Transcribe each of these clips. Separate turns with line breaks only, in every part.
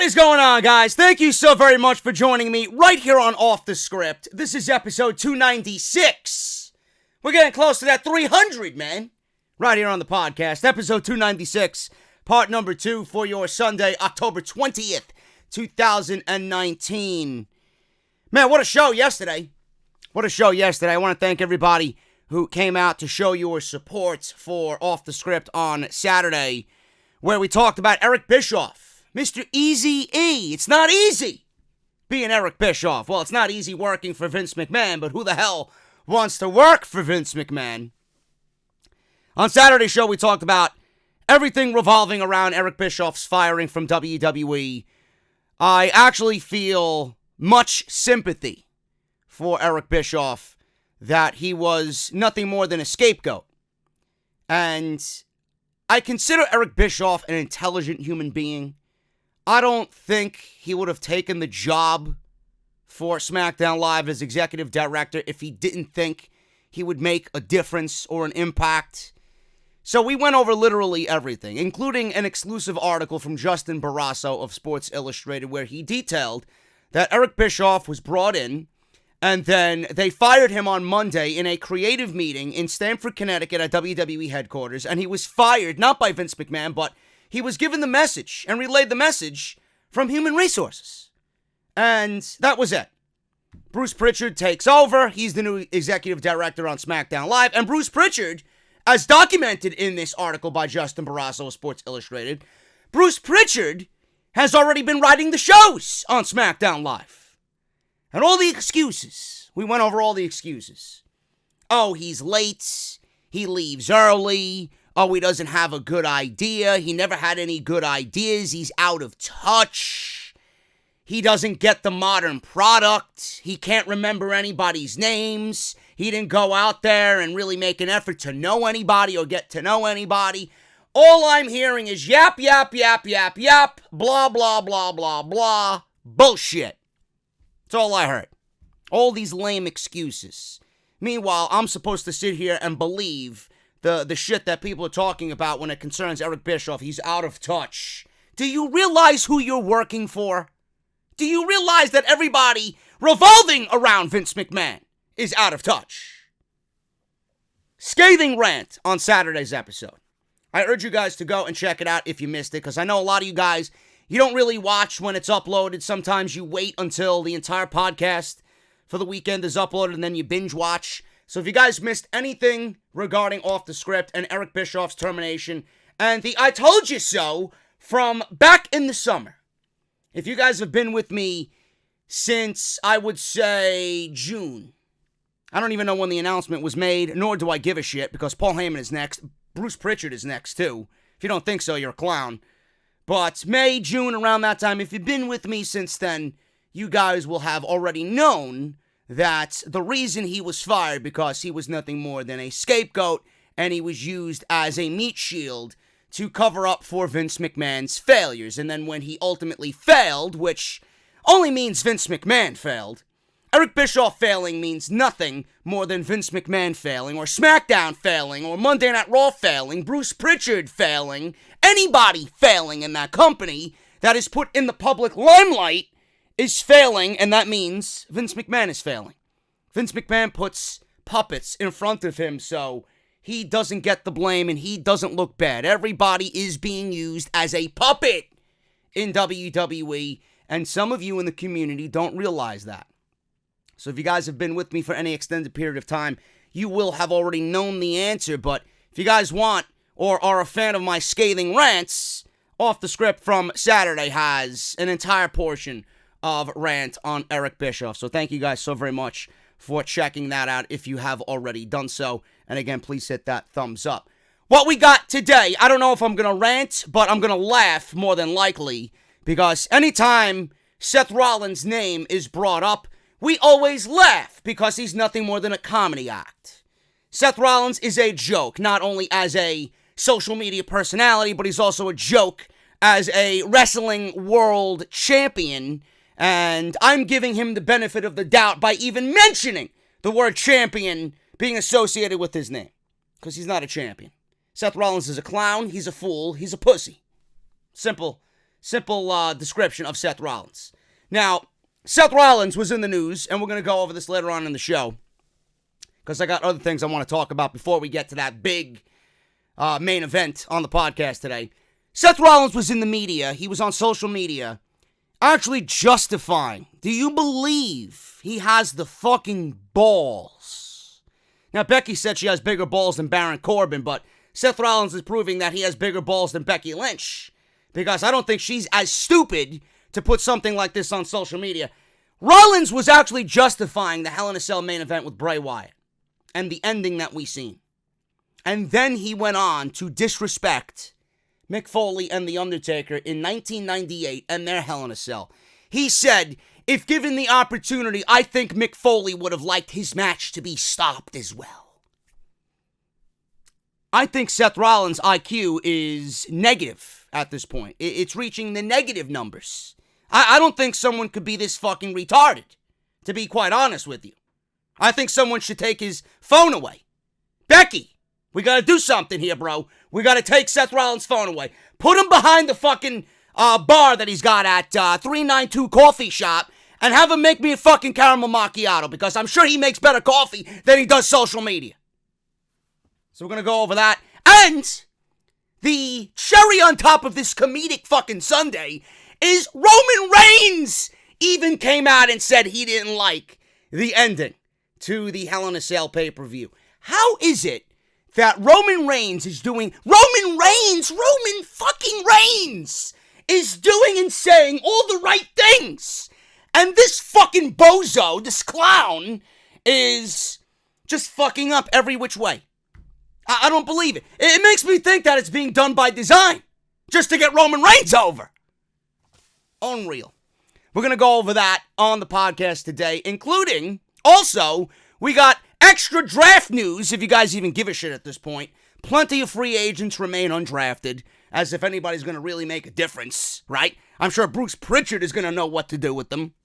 is going on, guys? Thank you so very much for joining me right here on Off the Script. This is episode 296. We're getting close to that 300, man. Right here on the podcast. Episode 296, part number 2 for your Sunday, October 20th, 2019. Man, what a show yesterday. What a show yesterday. I want to thank everybody who came out to show your support for Off the Script on Saturday, where we talked about Eric Bischoff. Mr. Easy-E. It's not easy being Eric Bischoff. Well, it's not easy working for Vince McMahon, but who the hell wants to work for Vince McMahon? On Saturday's show, we talked about everything revolving around Eric Bischoff's firing from WWE. I actually feel much sympathy for Eric Bischoff, that he was nothing more than a scapegoat. And I consider Eric Bischoff an intelligent human being. I don't think he would have taken the job for Smackdown Live as executive director if he didn't think he would make a difference or an impact. So we went over literally everything, including an exclusive article from Justin Barrasso of Sports Illustrated, where he detailed that Eric Bischoff was brought in, and then they fired him on Monday in a creative meeting in Stamford, Connecticut at WWE headquarters, and he was fired not by Vince McMahon, but he was given the message and relayed the message from Human Resources. And that was it. Bruce Pritchard takes over. He's the new executive director on SmackDown Live. And Bruce Pritchard, as documented in this article by Justin Barrasso of Sports Illustrated, Bruce Pritchard has already been writing the shows on SmackDown Live. And all the excuses. We went over all the excuses. Oh, he's late. He leaves early. Oh, he doesn't have a good idea. He never had any good ideas. He's out of touch. He doesn't get the modern product. He can't remember anybody's names. He didn't go out there and really make an effort to know anybody or get to know anybody. All I'm hearing is yap, yap, yap, yap, yap, blah, blah, blah, blah, blah. Bullshit. That's all I heard. All these lame excuses. Meanwhile, I'm supposed to sit here and believe the shit that people are talking about when it concerns Eric Bischoff. He's out of touch. Do you realize who you're working for? Do you realize that everybody revolving around Vince McMahon is out of touch? Scathing rant on Saturday's episode. I urge you guys to go and check it out if you missed it, because I know a lot of you guys, you don't really watch when it's uploaded. Sometimes you wait until the entire podcast for the weekend is uploaded and then you binge watch. So if you guys missed anything regarding Off the Script and Eric Bischoff's termination and the I told you so from back in the summer, if you guys have been with me since, I would say, June, I don't even know when the announcement was made, nor do I give a shit, because Paul Heyman is next. Bruce Pritchard is next, too. If you don't think so, you're a clown. But May, June, around that time, if you've been with me since then, you guys will have already known that the reason he was fired because he was nothing more than a scapegoat, and he was used as a meat shield to cover up for Vince McMahon's failures. And then when he ultimately failed, which only means Vince McMahon failed, Eric Bischoff failing means nothing more than Vince McMahon failing, or SmackDown failing, or Monday Night Raw failing, Bruce Pritchard failing, anybody failing in that company that is put in the public limelight is failing, and that means Vince McMahon is failing. Vince McMahon puts puppets in front of him so he doesn't get the blame and he doesn't look bad. Everybody is being used as a puppet in WWE, and some of you in the community don't realize that. So if you guys have been with me for any extended period of time, you will have already known the answer, but if you guys want or are a fan of my scathing rants, Off the Script from Saturday has an entire portion of rant on Eric Bischoff. So thank you guys so very much for checking that out if you have already done so. And again, please hit that thumbs up. What we got today, I don't know if I'm going to rant, but I'm going to laugh more than likely, because anytime Seth Rollins' name is brought up, we always laugh because he's nothing more than a comedy act. Seth Rollins is a joke, not only as a social media personality, but he's also a joke as a wrestling world champion. And I'm giving him the benefit of the doubt by even mentioning the word champion being associated with his name, because he's not a champion. Seth Rollins is a clown, he's a fool, he's a pussy. Simple simple description of Seth Rollins. Now, Seth Rollins was in the news, and we're going to go over this later on in the show, because I got other things I want to talk about before we get to that big main event on the podcast today. Seth Rollins was in the media. He was on social media actually justifying. Do you believe he has the fucking balls? Now, Becky said she has bigger balls than Baron Corbin, but Seth Rollins is proving that he has bigger balls than Becky Lynch, because I don't think she's as stupid to put something like this on social media. Rollins was actually justifying the Hell in a Cell main event with Bray Wyatt and the ending that we seen. And then he went on to disrespect Mick Foley and The Undertaker in 1998 and their Hell in a Cell. He said, if given the opportunity, I think Mick Foley would have liked his match to be stopped as well. I think Seth Rollins' IQ is negative at this point. It's reaching the negative numbers. I don't think someone could be this fucking retarded, to be quite honest with you. I think someone should take his phone away. Becky, we gotta do something here, bro. We gotta take Seth Rollins' phone away. Put him behind the fucking bar that he's got at 392 Coffee Shop and have him make me a fucking caramel macchiato, because I'm sure he makes better coffee than he does social media. So we're gonna go over that. And the cherry on top of this comedic fucking Sunday is Roman Reigns even came out and said he didn't like the ending to the Hell in a Cell pay-per-view. How is it that Roman fucking Reigns is doing and saying all the right things, and this fucking bozo, this clown, is just fucking up every which way? I don't believe it. It makes me think that it's being done by design, just to get Roman Reigns over. Unreal. We're going to go over that on the podcast today, including, also, we got extra draft news, if you guys even give a shit at this point. Plenty of free agents remain undrafted, as if anybody's going to really make a difference, right? I'm sure Bruce Pritchard is going to know what to do with them.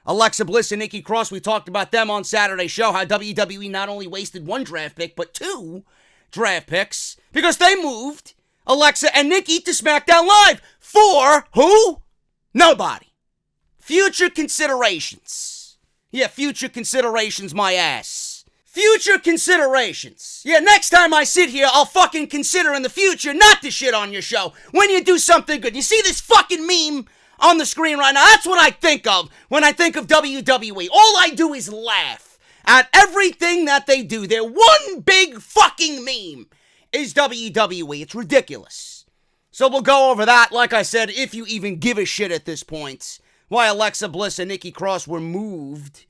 Alexa Bliss and Nikki Cross, we talked about them on Saturday's show, how WWE not only wasted one draft pick, but 2 draft picks, because they moved Alexa and Nikki to Smackdown Live. For who? Nobody. Future considerations. Yeah, future considerations, my ass. Future considerations. Yeah, next time I sit here, I'll fucking consider in the future not to shit on your show when you do something good. You see this fucking meme on the screen right now? That's what I think of when I think of WWE. All I do is laugh at everything that they do. Their one big fucking meme is WWE. It's ridiculous. So we'll go over that, like I said, if you even give a shit at this point. Why Alexa Bliss and Nikki Cross were moved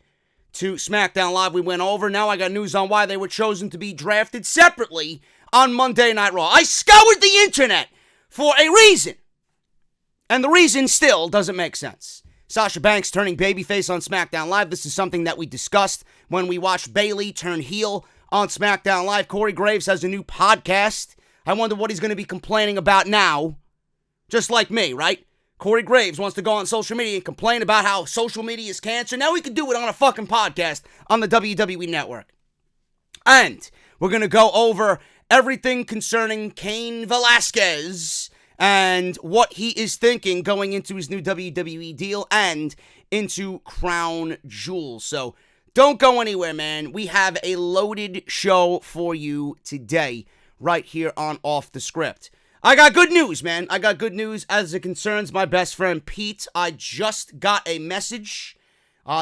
to SmackDown Live, we went over. Now I got news on why they were chosen to be drafted separately on Monday Night Raw. I scoured the internet for a reason, and the reason still doesn't make sense. Sasha Banks turning babyface on SmackDown Live. This is something that we discussed when we watched Bayley turn heel on SmackDown Live. Corey Graves has a new podcast. I wonder what he's going to be complaining about now. Just like me, right? Corey Graves wants to go on social media and complain about how social media is cancer. Now he can do it on a fucking podcast on the WWE Network. And we're going to go over everything concerning Cain Velasquez and what he is thinking going into his new WWE deal and into Crown Jewel. So don't go anywhere, man. We have a loaded show for you today right here on Off the Script. I got good news, man. I got good news as it concerns my best friend Pete. I just got a message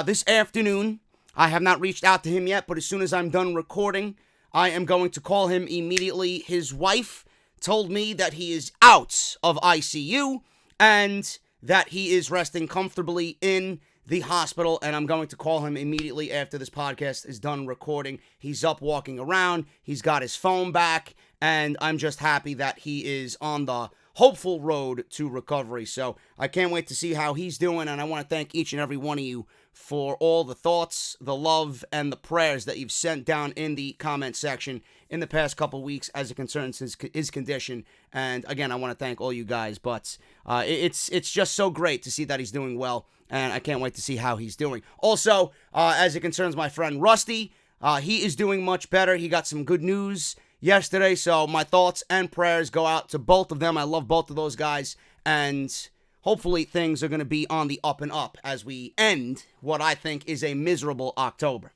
this afternoon. I have not reached out to him yet, but as soon as I'm done recording, I am going to call him immediately. His wife told me that he is out of ICU and that he is resting comfortably in the hospital, and I'm going to call him immediately after this podcast is done recording. He's up walking around. He's got his phone back, and I'm just happy that he is on the hopeful road to recovery. So I can't wait to see how he's doing, and I want to thank each and every one of you for all the thoughts, the love, and the prayers that you've sent down in the comment section in the past couple weeks as it concerns his condition. And again, I want to thank all you guys, but it's just so great to see that he's doing well, and I can't wait to see how he's doing. Also, as it concerns my friend Rusty, he is doing much better. He got some good news yesterday, so my thoughts and prayers go out to both of them. I love both of those guys, And hopefully things are going to be on the up and up as we end what I think is a miserable October.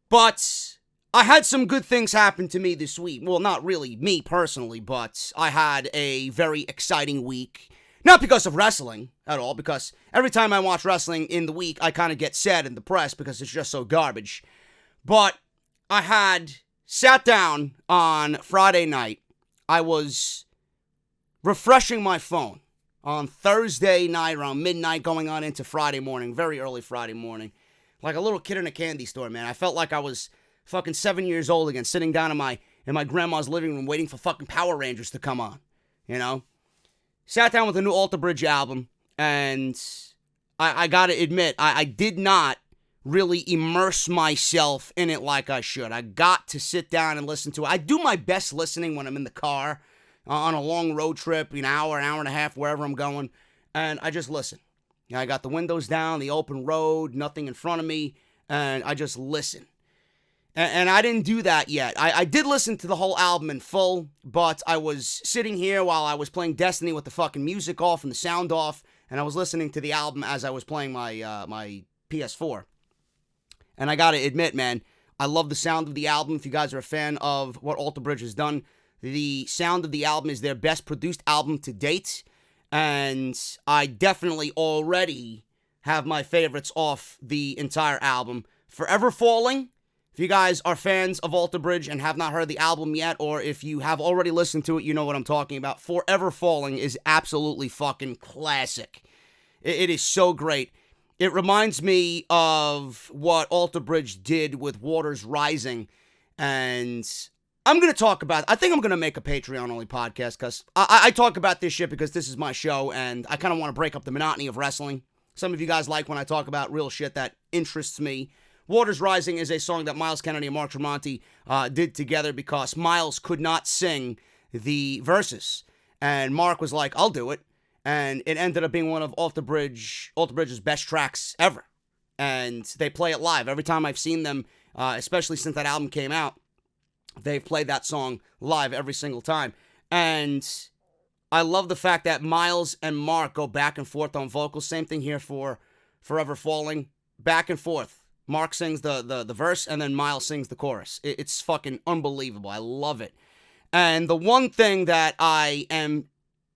But I had some good things happen to me this week. Well, not really me personally, but I had a very exciting week. Not because of wrestling at all, because every time I watch wrestling in the week, I kind of get sad and depressed because it's just so garbage. But I had sat down on Friday night. I was refreshing my phone on Thursday night around midnight going on into Friday morning, very early Friday morning. Like a little kid in a candy store, man. I felt like I was fucking 7 years old again, sitting down in my grandma's living room waiting for fucking Power Rangers to come on, you know? Sat down with the new Alter Bridge album, and I gotta admit, I did not really immerse myself in it like I should. I got to sit down and listen to it. I do my best listening when I'm in the car, on a long road trip, an hour and a half, wherever I'm going, and I just listen. I got the windows down, the open road, nothing in front of me, and I just listen. And I didn't do that yet. I did listen to the whole album in full, but I was sitting here while I was playing Destiny with the fucking music off and the sound off, and I was listening to the album as I was playing my PS4. And I gotta admit, man, I love the sound of the album. If you guys are a fan of what Alter Bridge has done, the sound of the album is their best produced album to date, and I definitely already have my favorites off the entire album. Forever Falling. If you guys are fans of Alter Bridge and have not heard the album yet, or if you have already listened to it, you know what I'm talking about. Forever Falling is absolutely fucking classic. It is so great. It reminds me of what Alter Bridge did with Waters Rising, and I'm going to talk about, I think I'm going to make a Patreon-only podcast, because I talk about this shit because this is my show, and I kind of want to break up the monotony of wrestling. Some of you guys like when I talk about real shit that interests me. Waters Rising is a song that Miles Kennedy and Mark Tremonti did together because Miles could not sing the verses. And Mark was like, I'll do it. And it ended up being one of Alter Bridge's best tracks ever. And they play it live. Every time I've seen them, especially since that album came out, they've played that song live every single time. And I love the fact that Miles and Mark go back and forth on vocals. Same thing here for Forever Falling. Back and forth. Mark sings the verse, and then Miles sings the chorus. It's fucking unbelievable. I love it. And the one thing that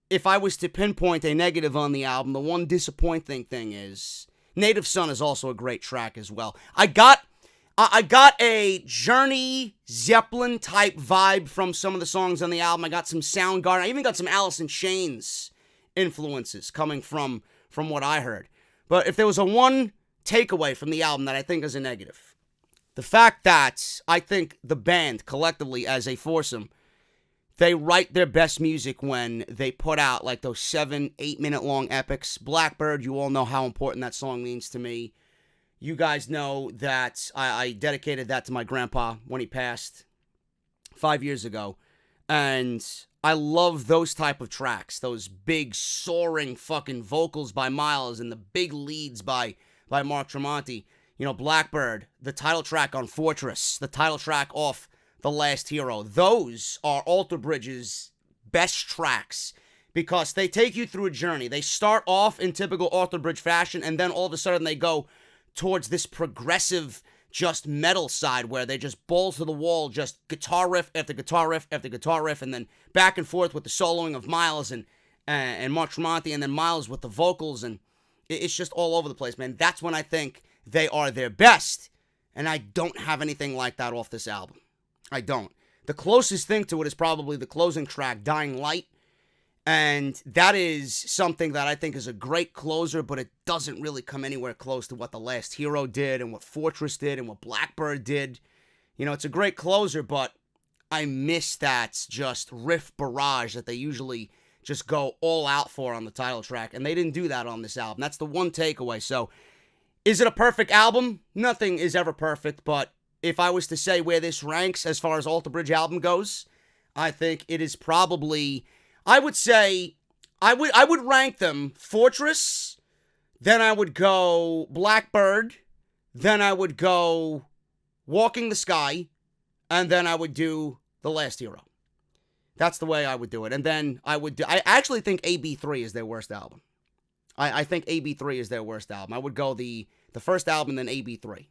if I was to pinpoint a negative on the album, the one disappointing thing is Native Son is also a great track as well. I got a Journey, Zeppelin type vibe from some of the songs on the album. I got some Soundgarden. I even got some Alice in Chains influences coming from what I heard. But if there was a one takeaway from the album that I think is a negative, the fact that I think the band collectively as a foursome, they write their best music when they put out like those 7-8 minute long epics. Blackbird, you all know how important that song means to me. You guys know that I dedicated that to my grandpa when he passed 5 years ago. And I love those type of tracks, those big soaring fucking vocals by Miles and the big leads by Mark Tremonti. You know, Blackbird, the title track on Fortress, the title track off The Last Hero. Those are Alter Bridge's best tracks because they take you through a journey. They start off in typical Alter Bridge fashion, and then all of a sudden they go towards this progressive, just metal side where they just balls to the wall, just guitar riff after guitar riff after guitar riff, and then back and forth with the soloing of Miles and Mark Tremonti, and then Miles with the vocals, and it's just all over the place, man. That's when I think they are their best. And I don't have anything like that off this album. I don't. The closest thing to it is probably the closing track, Dying Light. And that is something that I think is a great closer, but it doesn't really come anywhere close to what The Last Hero did and what Fortress did and what Blackbird did. You know, it's a great closer, but I miss that just riff barrage that they usually just go all out for on the title track, and they didn't do that on this album. That's the one takeaway. So, is it a perfect album? Nothing is ever perfect, but if I was to say where this ranks as far as Alter Bridge album goes, I think it is probably, I would say, I would rank them Fortress, then I would go Blackbird, then I would go Walking the Sky, and then I would do The Last Hero. That's the way I would do it. And then I actually think AB3 is their worst album. I think AB3 is their worst album. I would go the first album, then AB3.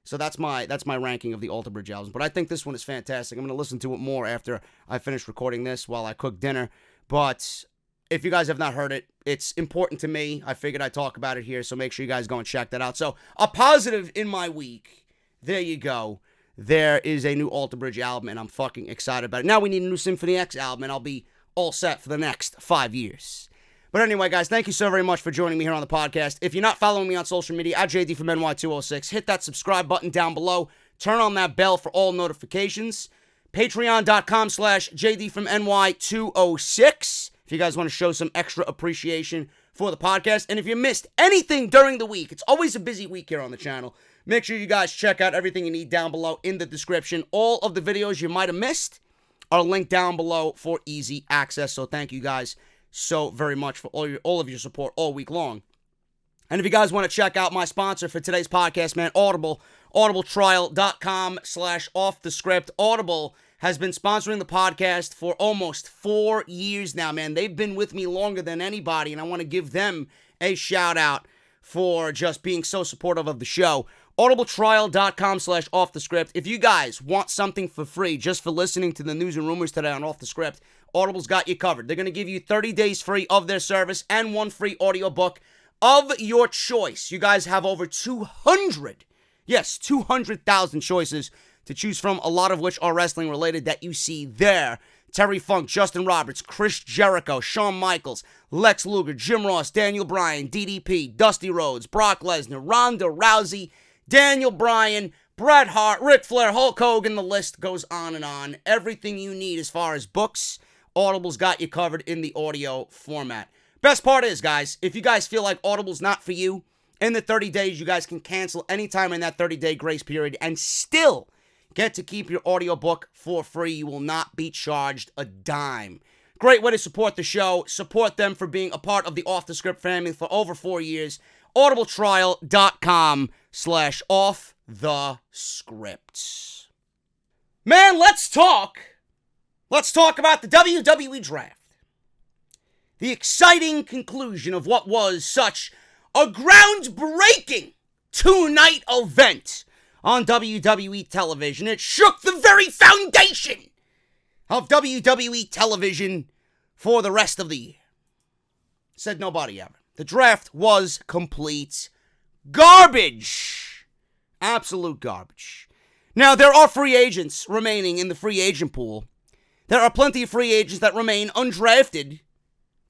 So that's my ranking of the Alter Bridge albums. But I think this one is fantastic. I'm going to listen to it more after I finish recording this while I cook dinner. But if you guys have not heard it, it's important to me. I figured I'd talk about it here, so make sure you guys go and check that out. So a positive in my week. There you go. There is a new Alter Bridge album, and I'm fucking excited about it. Now we need a new Symphony X album, and I'll be all set for the next 5 years. But anyway, guys, thank you so very much for joining me here on the podcast. If you're not following me on social media, at JD from NY206, hit that subscribe button down below. Turn on that bell for all notifications. Patreon.com/JD from NY206. If you guys want to show some extra appreciation for the podcast. And if you missed anything during the week, it's always a busy week here on the channel. Make sure you guys check out everything you need down below in the description. All of the videos you might have missed are linked down below for easy access. So thank you guys so very much for all of your support all week long. And if you guys want to check out my sponsor for today's podcast, man, Audible, audibletrial.com/offthescript. Audible has been sponsoring the podcast for almost 4 years now, man. They've been with me longer than anybody, and I want to give them a shout out for just being so supportive of the show. audibletrial.com/offthescript. If you guys want something for free just for listening to the news and rumors today on Off the Script, Audible's got you covered. They're going to give you 30 days free of their service and one free audiobook of your choice. You guys have over 200,000 choices to choose from, a lot of which are wrestling related that you see there. Terry Funk, Justin Roberts, Chris Jericho, Shawn Michaels, Lex Luger, Jim Ross, Daniel Bryan, DDP, Dusty Rhodes, Brock Lesnar, Ronda Rousey, Daniel Bryan, Bret Hart, Ric Flair, Hulk Hogan. The list goes on and on. Everything you need as far as books, Audible's got you covered in the audio format. Best part is, guys, if you guys feel like Audible's not for you, in the 30 days, you guys can cancel anytime in that 30-day grace period and still get to keep your audiobook for free. You will not be charged a dime. Great way to support the show. Support them for being a part of the Off the Script family for over 4 years. audibletrial.com/offthescript. Man, let's talk. Let's talk about the WWE Draft. The exciting conclusion of what was such a groundbreaking two-night event on WWE television. It shook the very foundation of WWE television for the rest of the year. Said nobody ever. The draft was complete garbage. Absolute garbage. Now, there are free agents remaining in the free agent pool. There are plenty of free agents that remain undrafted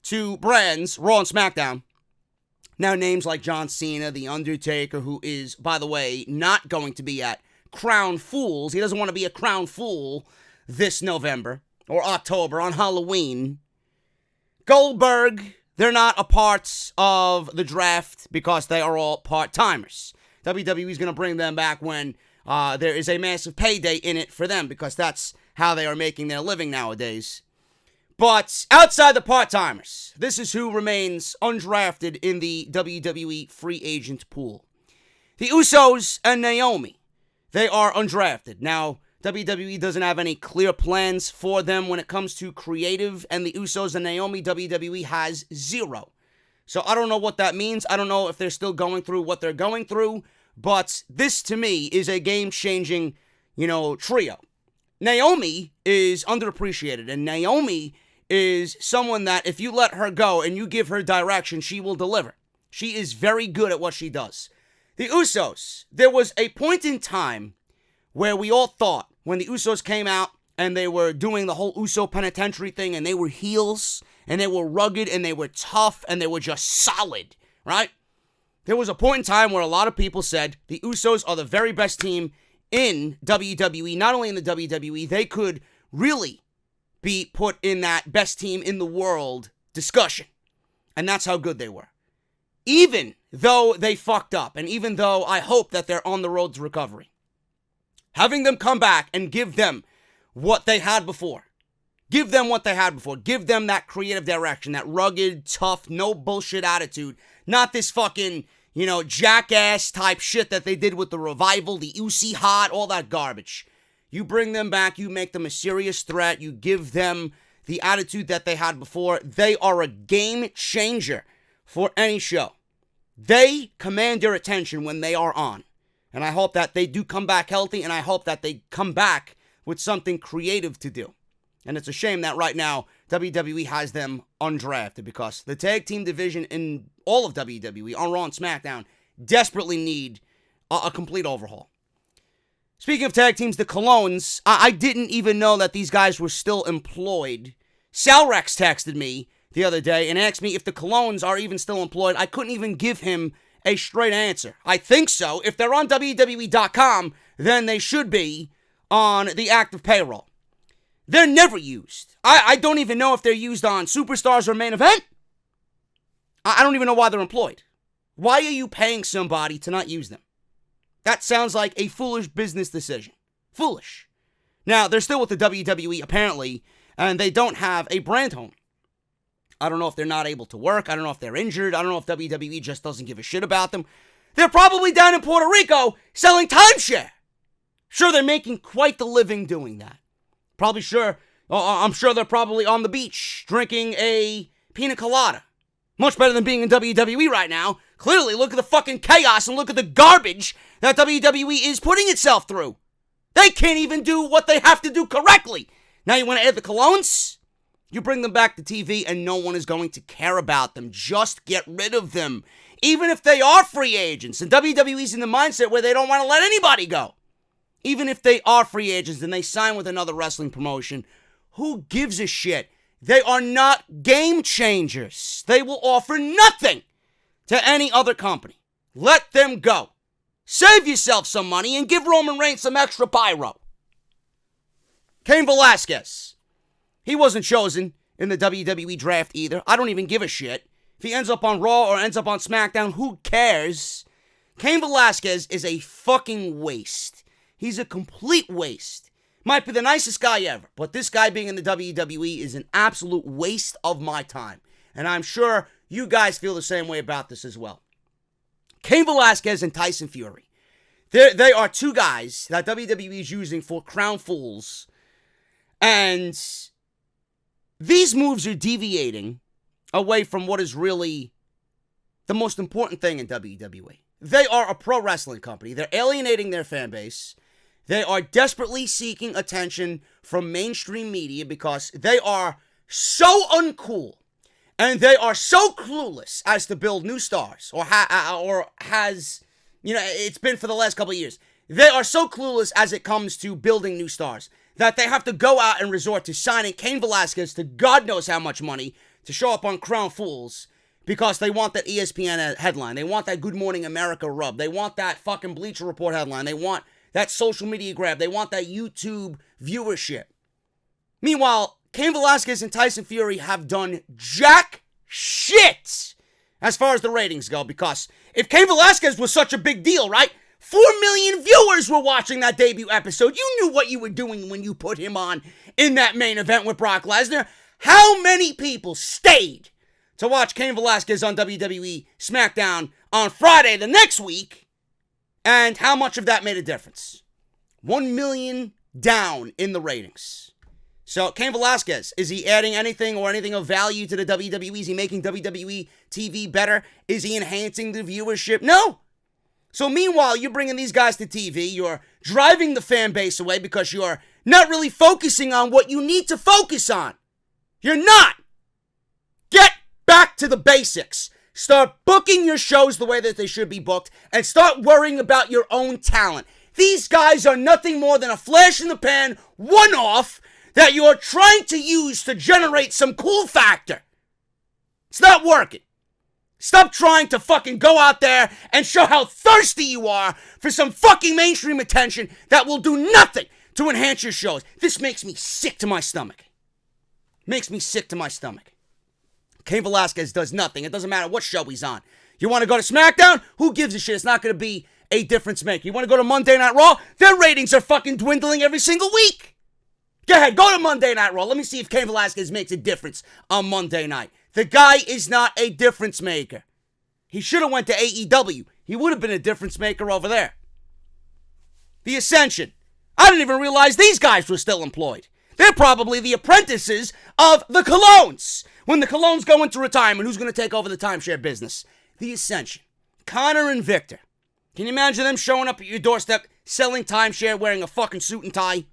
to brands, Raw and SmackDown. Now, names like John Cena, The Undertaker, who is, by the way, not going to be at Crown Fools. He doesn't want to be a Crown Fool this November or October on Halloween. Goldberg, they're not a part of the draft because they are all part-timers. WWE is going to bring them back when there is a massive payday in it for them because that's how they are making their living nowadays. But outside the part-timers, this is who remains undrafted in the WWE free agent pool. The Usos and Naomi, they are undrafted. Now, WWE doesn't have any clear plans for them when it comes to creative, and the Usos and Naomi, WWE has zero. So I don't know what that means. I don't know if they're still going through what they're going through, but this, to me, is a game-changing, trio. Naomi is underappreciated, and Naomi is someone that if you let her go and you give her direction, she will deliver. She is very good at what she does. The Usos, there was a point in time where we all thought when the Usos came out and they were doing the whole Uso penitentiary thing and they were heels and they were rugged and they were tough and they were just solid, right? There was a point in time where a lot of people said the Usos are the very best team in WWE. Not only in the WWE, they could really be put in that best team in the world discussion. And that's how good they were. Even though they fucked up, and even though I hope that they're on the road to recovery, having them come back and give them what they had before. Give them what they had before. Give them that creative direction, that rugged, tough, no bullshit attitude. Not this fucking, jackass type shit that they did with the Revival, the UC Hot, all that garbage. You bring them back, you make them a serious threat, you give them the attitude that they had before. They are a game changer for any show. They command your attention when they are on. And I hope that they do come back healthy, and I hope that they come back with something creative to do. And it's a shame that right now WWE has them undrafted, because the tag team division in all of WWE, on Raw and SmackDown, desperately need a complete overhaul. Speaking of tag teams, the Colognes, I didn't even know that these guys were still employed. Sal Rex texted me the other day and asked me if the Colognes are even still employed. I couldn't even give him a straight answer. I think so. If they're on WWE.com, then they should be on the active payroll. They're never used. I don't even know if they're used on Superstars or Main Event. I don't even know why they're employed. Why are you paying somebody to not use them? That sounds like a foolish business decision. Foolish. Now, they're still with the WWE, apparently, and they don't have a brand home. I don't know if they're not able to work. I don't know if they're injured. I don't know if WWE just doesn't give a shit about them. They're probably down in Puerto Rico selling timeshare. Sure, they're making quite the living doing that. I'm sure they're probably on the beach drinking a pina colada. Much better than being in WWE right now. Clearly, look at the fucking chaos and look at the garbage that WWE is putting itself through. They can't even do what they have to do correctly. Now you want to add the Colognes? You bring them back to TV and no one is going to care about them. Just get rid of them. Even if they are free agents. And WWE's in the mindset where they don't want to let anybody go. Even if they are free agents and they sign with another wrestling promotion, who gives a shit? They are not game changers. They will offer nothing to any other company. Let them go. Save yourself some money and give Roman Reigns some extra pyro. Cain Velasquez. He wasn't chosen in the WWE draft either. I don't even give a shit. If he ends up on Raw or ends up on SmackDown, who cares? Cain Velasquez is a fucking waste. He's a complete waste. Might be the nicest guy ever, but this guy being in the WWE is an absolute waste of my time. And I'm sure you guys feel the same way about this as well. Cain Velasquez and Tyson Fury. They are two guys that WWE is using for crown fools. And these moves are deviating away from what is really the most important thing in WWE. They are a pro wrestling company. They're alienating their fan base. They are desperately seeking attention from mainstream media because they are so uncool and they are so clueless as to build new stars, or has, it's been for the last couple of years. They are so clueless as it comes to building new stars that they have to go out and resort to signing Cain Velasquez to God knows how much money to show up on Crown Fools because they want that ESPN headline. They want that Good Morning America rub. They want that fucking Bleacher Report headline. They want that social media grab. They want that YouTube viewership. Meanwhile, Cain Velasquez and Tyson Fury have done jack shit as far as the ratings go, because if Cain Velasquez was such a big deal, right? 4 million viewers were watching that debut episode. You knew what you were doing when you put him on in that main event with Brock Lesnar. How many people stayed to watch Cain Velasquez on WWE SmackDown on Friday the next week? And how much of that made a difference? 1 million down in the ratings. So, Cain Velasquez, is he adding anything or anything of value to the WWE? Is he making WWE TV better? Is he enhancing the viewership? No. So, meanwhile, you're bringing these guys to TV. You're driving the fan base away because you're not really focusing on what you need to focus on. You're not. Get back to the basics. Start booking your shows the way that they should be booked and start worrying about your own talent. These guys are nothing more than a flash in the pan, one-off that you are trying to use to generate some cool factor. It's not working. Stop trying to fucking go out there and show how thirsty you are for some fucking mainstream attention that will do nothing to enhance your shows. This makes me sick to my stomach. Makes me sick to my stomach. Cain Velasquez does nothing. It doesn't matter what show he's on. You want to go to SmackDown? Who gives a shit? It's not going to be a difference maker. You want to go to Monday Night Raw? Their ratings are fucking dwindling every single week. Go ahead, go to Monday Night Raw. Let me see if Cain Velasquez makes a difference on Monday night. The guy is not a difference maker. He should have went to AEW. He would have been a difference maker over there. The Ascension. I didn't even realize these guys were still employed. They're They're probably the apprentices of the Colognes. When the Colognes go into retirement, who's going to take over the timeshare business? The Ascension. Connor and Victor. Can you imagine them showing up at your doorstep, selling timeshare, wearing a fucking suit and tie?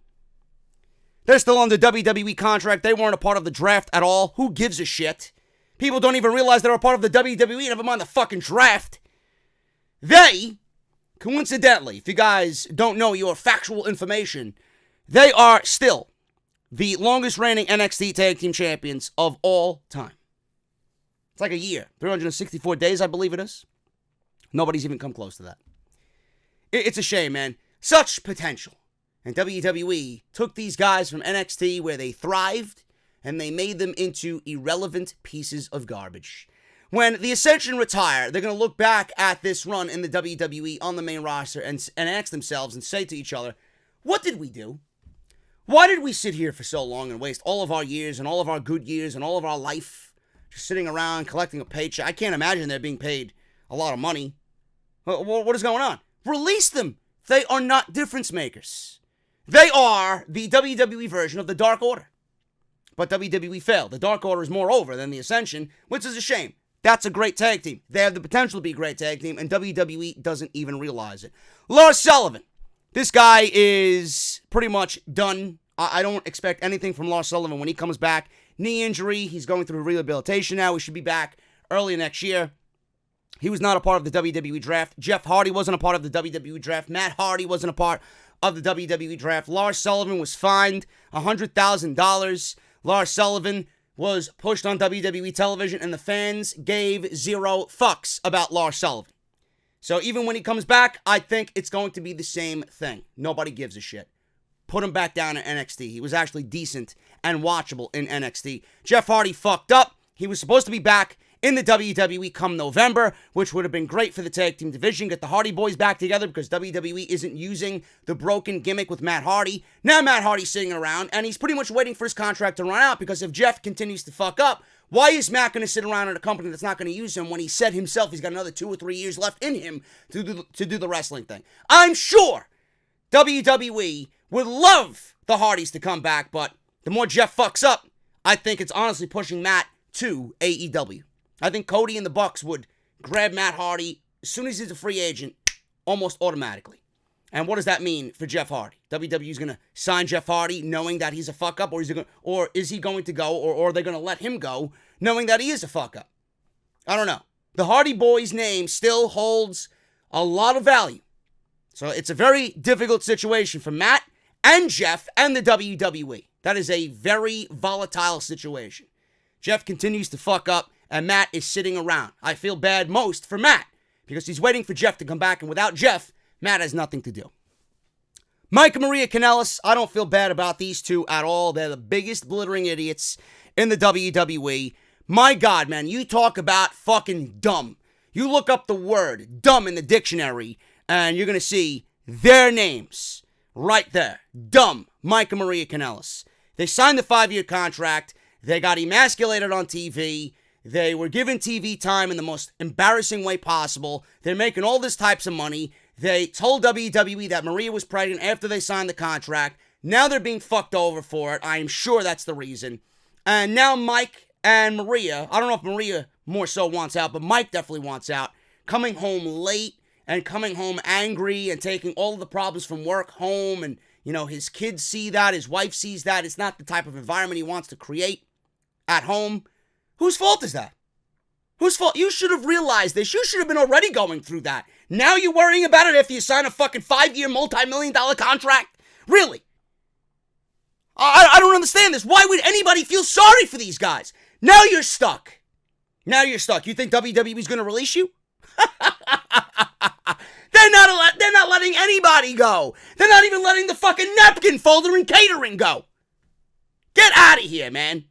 They're still on the WWE contract. They weren't a part of the draft at all. Who gives a shit? People don't even realize they're a part of the WWE, never mind the fucking draft. They, coincidentally, if you guys don't know your factual information, they are still the longest reigning NXT Tag Team Champions of all time. It's like a year. 364 days, I believe it is. Nobody's even come close to that. It's a shame, man. Such potential. And WWE took these guys from NXT where they thrived, and they made them into irrelevant pieces of garbage. When the Ascension retire, they're going to look back at this run in the WWE on the main roster and ask themselves and say to each other, what did we do? Why did we sit here for so long and waste all of our years and all of our good years and all of our life just sitting around collecting a paycheck? I can't imagine they're being paid a lot of money. What is going on? Release them. They are not difference makers. They are the WWE version of the Dark Order. But WWE failed. The Dark Order is more over than the Ascension, which is a shame. That's a great tag team. They have the potential to be a great tag team, and WWE doesn't even realize it. Lars Sullivan. This guy is pretty much done. I don't expect anything from Lars Sullivan when he comes back. Knee injury. He's going through rehabilitation now. He should be back early next year. He was not a part of the WWE draft. Jeff Hardy wasn't a part of the WWE draft. Matt Hardy wasn't a part of the WWE draft. Lars Sullivan was fined $100,000. Lars Sullivan was pushed on WWE television, and the fans gave zero fucks about Lars Sullivan. So even when he comes back, I think it's going to be the same thing. Nobody gives a shit. Put him back down in NXT. He was actually decent and watchable in NXT. Jeff Hardy fucked up. He was supposed to be back in the WWE come November, which would have been great for the tag team division. Get the Hardy Boys back together because WWE isn't using the broken gimmick with Matt Hardy. Now Matt Hardy's sitting around, and he's pretty much waiting for his contract to run out because if Jeff continues to fuck up, why is Matt going to sit around at a company that's not going to use him when he said himself he's got another 2 or 3 years left in him to do the wrestling thing? I'm sure WWE would love the Hardys to come back, but the more Jeff fucks up, I think it's honestly pushing Matt to AEW. I think Cody and the Bucks would grab Matt Hardy as soon as he's a free agent, almost automatically. And what does that mean for Jeff Hardy? WWE's going to sign Jeff Hardy knowing that he's a fuck-up, or is he going to go, or are they going to let him go knowing that he is a fuck-up? I don't know. The Hardy Boys' name still holds a lot of value. So it's a very difficult situation for Matt and Jeff and the WWE. That is a very volatile situation. Jeff continues to fuck up, and Matt is sitting around. I feel bad most for Matt, because he's waiting for Jeff to come back, and without Jeff, Matt has nothing to do. Mike and Maria Kanellis, I don't feel bad about these two at all. They're the biggest blithering idiots in the WWE. My God, man, you talk about fucking dumb. You look up the word dumb in the dictionary, and you're going to see their names right there. Dumb, Mike and Maria Kanellis. They signed the 5-year contract. They got emasculated on TV. They were given TV time in the most embarrassing way possible. They're making all this types of money. They told WWE that Maria was pregnant after they signed the contract. Now they're being fucked over for it. I am sure that's the reason. And now Mike and Maria, I don't know if Maria more so wants out, but Mike definitely wants out, coming home late and coming home angry and taking all of the problems from work home. And, you know, his kids see that. His wife sees that. It's not the type of environment he wants to create at home. Whose fault is that? Whose fault? You should have realized this. You should have been already going through that. Now you're worrying about it after you sign a fucking 5-year multi-million-dollar contract? Really? I don't understand this. Why would anybody feel sorry for these guys? Now you're stuck. Now you're stuck. You think WWE's going to release you? They're not letting anybody go. They're not even letting the fucking napkin folder and catering go. Get out of here, man.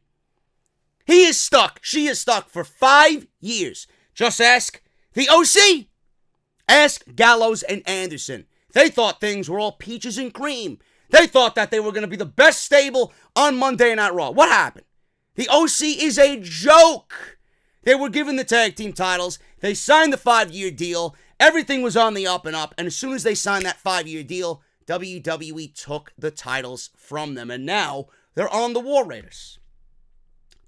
He is stuck. She is stuck for 5 years. Just ask the OC. Ask Gallows and Anderson. They thought things were all peaches and cream. They thought that they were going to be the best stable on Monday Night Raw. What happened? The OC is a joke. They were given the tag team titles. They signed the 5-year deal. Everything was on the up and up. And as soon as they signed that 5-year deal, WWE took the titles from them. And now They're on the War Raiders.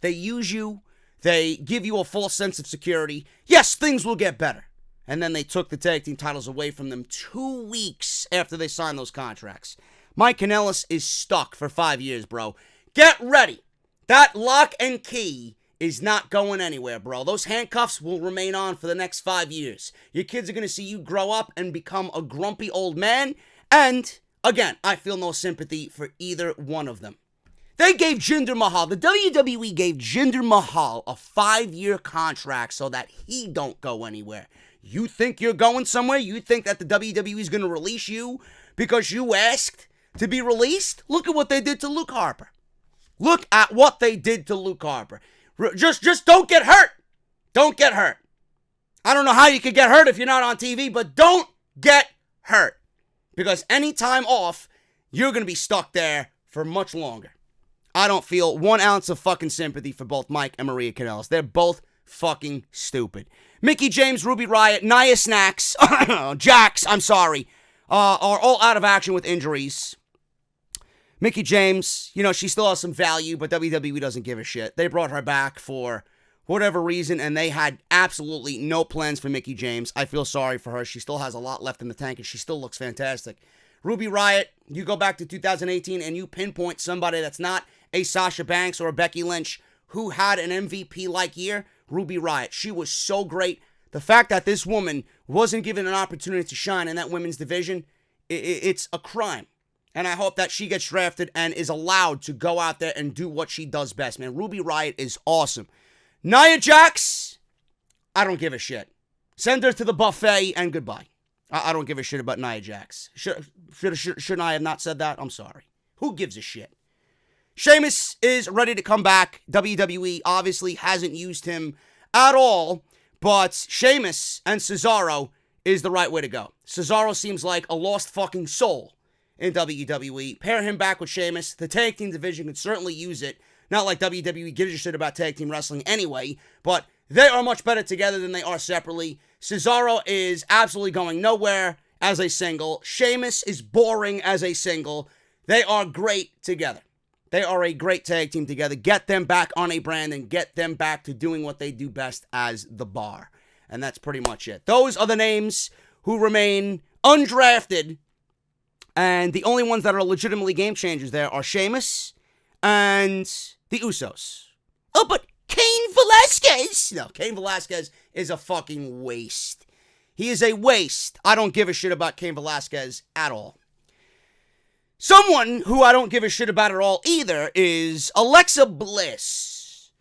They use you. They give you a false sense of security. Yes, things will get better. And then they took the tag team titles away from them 2 weeks after they signed those contracts. Mike Kanellis is stuck for 5 years, bro. Get ready. That lock and key is not going anywhere, bro. Those handcuffs will remain on for the next 5 years. Your kids are going to see you grow up and become a grumpy old man. And, again, I feel no sympathy for either one of them. They gave Jinder Mahal, the WWE gave Jinder Mahal a 5-year contract so that he don't go anywhere. You think you're going somewhere? You think that the WWE is going to release you because you asked to be released? Look at what they did to Luke Harper. Look at what they did to Luke Harper. Just don't get hurt. Don't get hurt. I don't know how you could get hurt if you're not on TV, but don't get hurt. Because any time off, you're going to be stuck there for much longer. I don't feel 1 ounce of fucking sympathy for both Mike and Maria Kanellis. They're both fucking stupid. Mickie James, Ruby Riott, Nia Snax, Jax, are all out of action with injuries. Mickie James, she still has some value, but WWE doesn't give a shit. They brought her back for whatever reason, and they had absolutely no plans for Mickie James. I feel sorry for her. She still has a lot left in the tank, and she still looks fantastic. Ruby Riott, you go back to 2018, and you pinpoint somebody that's not a Sasha Banks or a Becky Lynch who had an MVP-like year. Ruby Riott, she was so great. The fact that this woman wasn't given an opportunity to shine in that women's division, it's a crime. And I hope that she gets drafted and is allowed to go out there and do what she does best, man. Ruby Riott is awesome. Nia Jax, I don't give a shit. Send her to the buffet and goodbye. I don't give a shit about Nia Jax. Shouldn't I have not said that? I'm sorry. Who gives a shit? Sheamus is ready to come back. WWE obviously hasn't used him at all, but Sheamus and Cesaro is the right way to go. Cesaro seems like a lost fucking soul in WWE. Pair him back with Sheamus. The tag team division could certainly use it. Not like WWE gives a shit about tag team wrestling anyway, but they are much better together than they are separately. Cesaro is absolutely going nowhere as a single. Sheamus is boring as a single. They are great together. They are a great tag team together. Get them back on a brand and get them back to doing what they do best as the Bar. And that's pretty much it. Those are the names who remain undrafted. And the only ones that are legitimately game changers there are Sheamus and the Usos. Oh, but Cain Velasquez! No, Cain Velasquez is a fucking waste. He is a waste. I don't give a shit about Cain Velasquez at all. Someone who I don't give a shit about at all either is Alexa Bliss.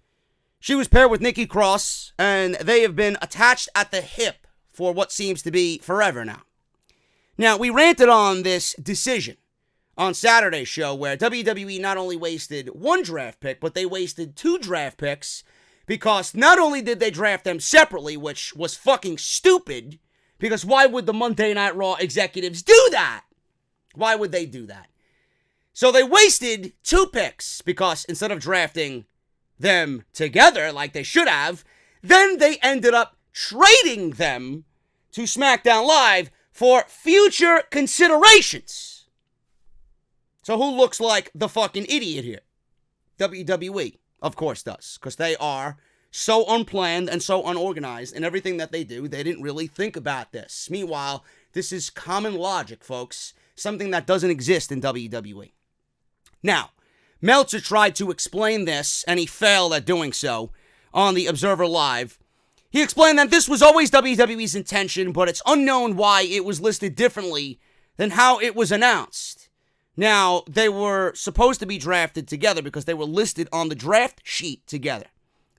She was paired with Nikki Cross, and they have been attached at the hip for what seems to be forever now. Now, we ranted on this decision on Saturday's show where WWE not only wasted 1 draft pick, but they wasted 2 draft picks because not only did they draft them separately, which was fucking stupid, because why would the Monday Night Raw executives do that? Why would they do that? So they wasted 2 picks because instead of drafting them together like they should have, then they ended up trading them to SmackDown Live for future considerations. So who looks like the fucking idiot here? WWE, of course, does. Because they are so unplanned and so unorganized in everything that they do, they didn't really think about this. Meanwhile, this is common logic, folks. Something that doesn't exist in WWE. Now, Meltzer tried to explain this, and he failed at doing so on the Observer Live. He explained that this was always WWE's intention, but it's unknown why it was listed differently than how it was announced. Now, they were supposed to be drafted together because they were listed on the draft sheet together.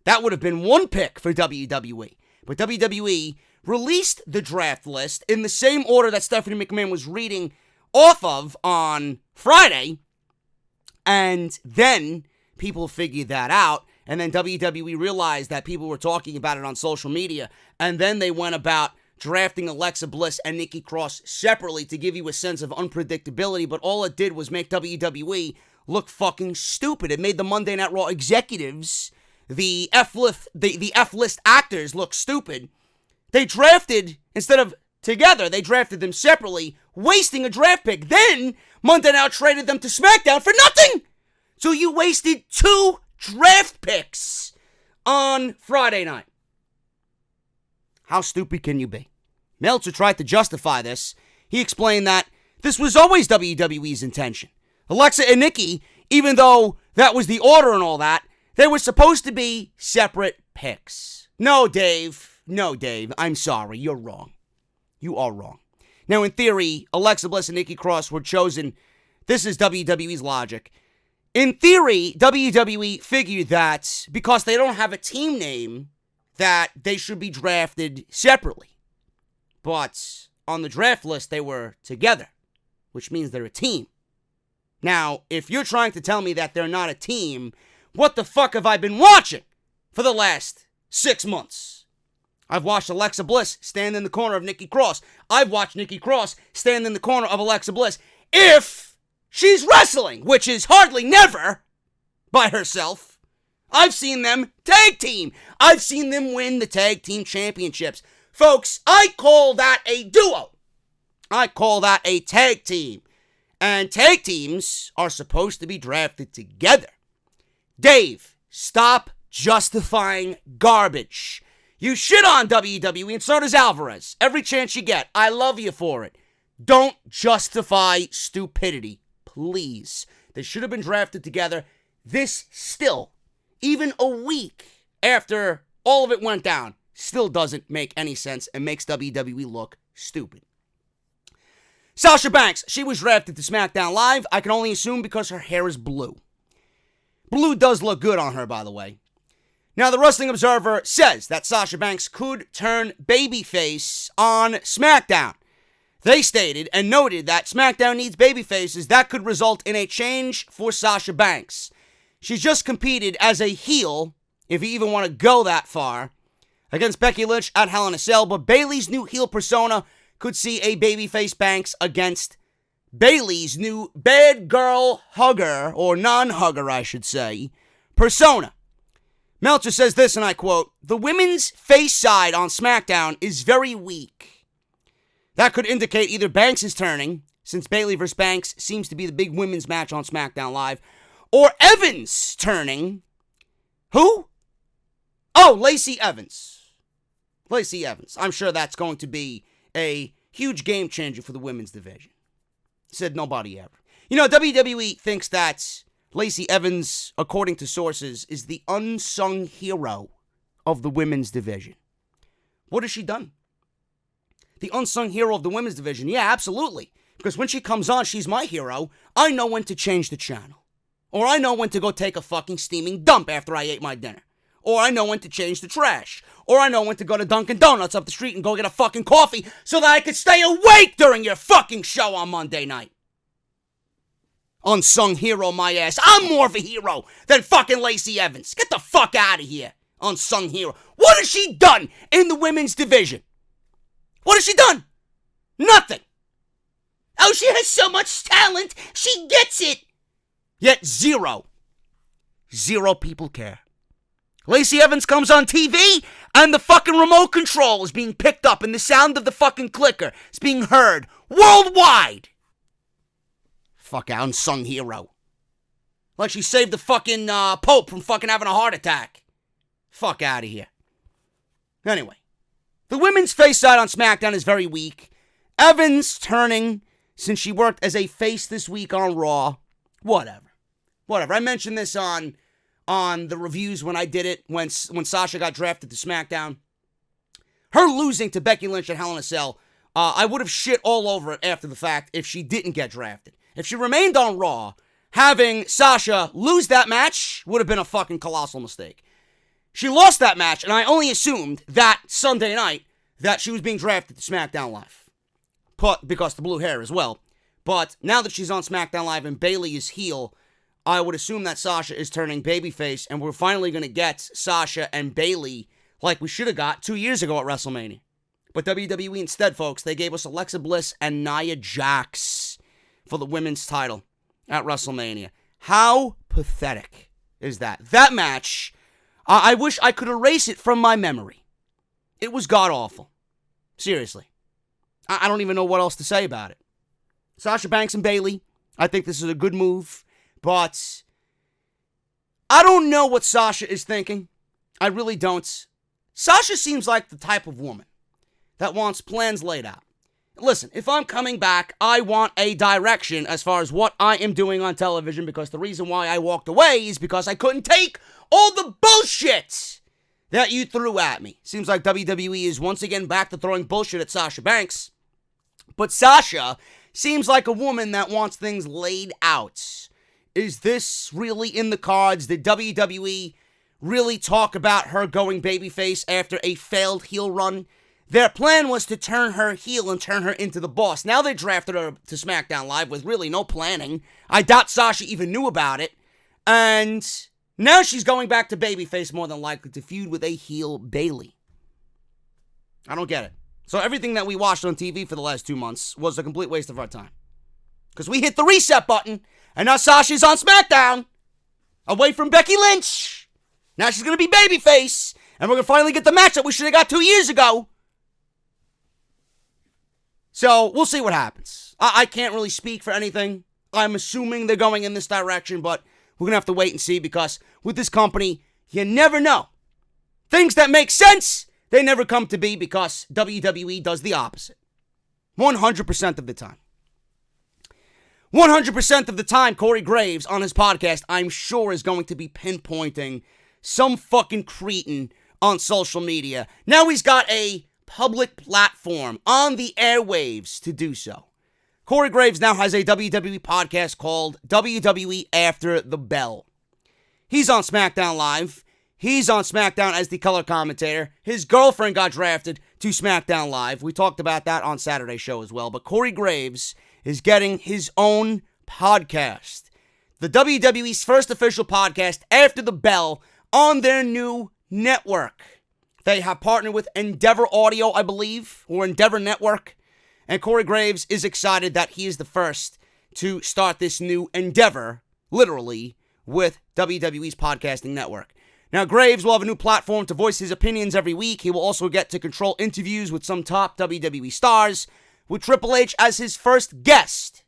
That would have been 1 pick for WWE. But WWE released the draft list in the same order that Stephanie McMahon was reading off of on Friday, and then people figured that out, and then WWE realized that people were talking about it on social media, and then they went about drafting Alexa Bliss and Nikki Cross separately to give you a sense of unpredictability, but all it did was make WWE look fucking stupid. It made the Monday Night Raw executives, the F-list actors, look stupid. They drafted, instead of together, they drafted them separately, wasting a draft pick. Then, Monday Night traded them to SmackDown for nothing! So you wasted 2 draft picks on Friday night. How stupid can you be? Meltzer tried to justify this. He explained that this was always WWE's intention. Alexa and Nikki, even though that was the order and all that, they were supposed to be separate picks. No, Dave. I'm sorry. You're wrong. You are wrong. Now, in theory, Alexa Bliss and Nikki Cross were chosen. This is WWE's logic. In theory, WWE figured that because they don't have a team name, that they should be drafted separately. But on the draft list, they were together, which means they're a team. Now, if you're trying to tell me that they're not a team, what the fuck have I been watching for the last 6 months? I've watched Alexa Bliss stand in the corner of Nikki Cross. I've watched Nikki Cross stand in the corner of Alexa Bliss. If she's wrestling, which is hardly never by herself, I've seen them tag team. I've seen them win the tag team championships. Folks, I call that a duo. I call that a tag team. And tag teams are supposed to be drafted together. Dave, stop justifying garbage. You shit on WWE, and so does Alvarez. Every chance you get. I love you for it. Don't justify stupidity, please. They should have been drafted together. This still, even a week after all of it went down, still doesn't make any sense and makes WWE look stupid. Sasha Banks, she was drafted to Smackdown Live. I can only assume because her hair is blue. Blue does look good on her, by the way. Now, the Wrestling Observer says that Sasha Banks could turn babyface on SmackDown. They stated and noted that SmackDown needs babyfaces. That could result in a change for Sasha Banks. She's just competed as a heel, if you even want to go that far, against Becky Lynch at Hell in a Cell, but Bayley's new heel persona could see a babyface Banks against Bayley's new bad girl hugger, or non-hugger, I should say, persona. Meltzer says this, and I quote, "The women's face side on SmackDown is very weak." That could indicate either Banks is turning, since Bayley vs. Banks seems to be the big women's match on SmackDown Live, or Evans turning. Who? Oh, Lacey Evans. Lacey Evans. I'm sure that's going to be a huge game changer for the women's division. Said nobody ever. You know, WWE thinks that Lacey Evans, according to sources, is the unsung hero of the women's division. What has she done? The unsung hero of the women's division? Yeah, absolutely. Because when she comes on, she's my hero. I know when to change the channel. Or I know when to go take a fucking steaming dump after I ate my dinner. Or I know when to change the trash. Or I know when to go to Dunkin' Donuts up the street and go get a fucking coffee so that I could stay awake during your fucking show on Monday night. Unsung hero, my ass. I'm more of a hero than fucking Lacey Evans. Get the fuck out of here. Unsung hero. What has she done in the women's division? What has she done? Nothing. Oh, she has so much talent. She gets it. Yet zero people care. Lacey Evans comes on TV and the fucking remote control is being picked up and the sound of the fucking clicker is being heard worldwide. Fuck out, unsung hero. Like she saved the fucking Pope from fucking having a heart attack. Fuck out of here. Anyway, the women's face side on SmackDown is very weak. Evans turning since she worked as a face this week on Raw. Whatever. I mentioned this on the reviews when I did it, when Sasha got drafted to SmackDown. Her losing to Becky Lynch at Hell in a Cell, I would have shit all over it after the fact if she didn't get drafted. If she remained on Raw, having Sasha lose that match would have been a fucking colossal mistake. She lost that match, and I only assumed that Sunday night that she was being drafted to SmackDown Live. Because the blue hair as well. But now that she's on SmackDown Live and Bayley is heel, I would assume that Sasha is turning babyface, and we're finally going to get Sasha and Bayley like we should have got 2 years ago at WrestleMania. But WWE instead, folks, they gave us Alexa Bliss and Nia Jax for the women's title at WrestleMania. How pathetic is that? That match, I wish I could erase it from my memory. It was god-awful. Seriously. I don't even know what else to say about it. Sasha Banks and Bayley, I think this is a good move. But I don't know what Sasha is thinking. I really don't. Sasha seems like the type of woman that wants plans laid out. Listen, if I'm coming back, I want a direction as far as what I am doing on television, because the reason why I walked away is because I couldn't take all the bullshit that you threw at me. Seems like WWE is once again back to throwing bullshit at Sasha Banks. But Sasha seems like a woman that wants things laid out. Is this really in the cards? Did WWE really talk about her going babyface after a failed heel run? Their plan was to turn her heel and turn her into the boss. Now they drafted her to Smackdown Live with really no planning. I doubt Sasha even knew about it. And now she's going back to babyface, more than likely to feud with a heel Bayley. I don't get it. So everything that we watched on TV for the last 2 months was a complete waste of our time. Because we hit the reset button, and now Sasha's on Smackdown, away from Becky Lynch. Now she's going to be babyface, and we're going to finally get the match that we should have got 2 years ago. So, we'll see what happens. I can't really speak for anything. I'm assuming they're going in this direction, but we're going to have to wait and see, because with this company, you never know. Things that make sense, they never come to be, because WWE does the opposite. 100% of the time. 100% of the time, Corey Graves on his podcast, I'm sure, is going to be pinpointing some fucking cretin on social media. Now he's got a public platform on the airwaves to do so. Corey Graves now has a WWE podcast called WWE After the Bell. He's on SmackDown Live. He's on SmackDown as the color commentator. His girlfriend got drafted to SmackDown Live. We talked about that on Saturday's show as well. But Corey Graves is getting his own podcast. The WWE's first official podcast, After the Bell, on their new network. They have partnered with Endeavor Audio, I believe, or Endeavor Network. And Corey Graves is excited that he is the first to start this new endeavor, literally, with WWE's podcasting network. Now, Graves will have a new platform to voice his opinions every week. He will also get to control interviews with some top WWE stars, with Triple H as his first guest.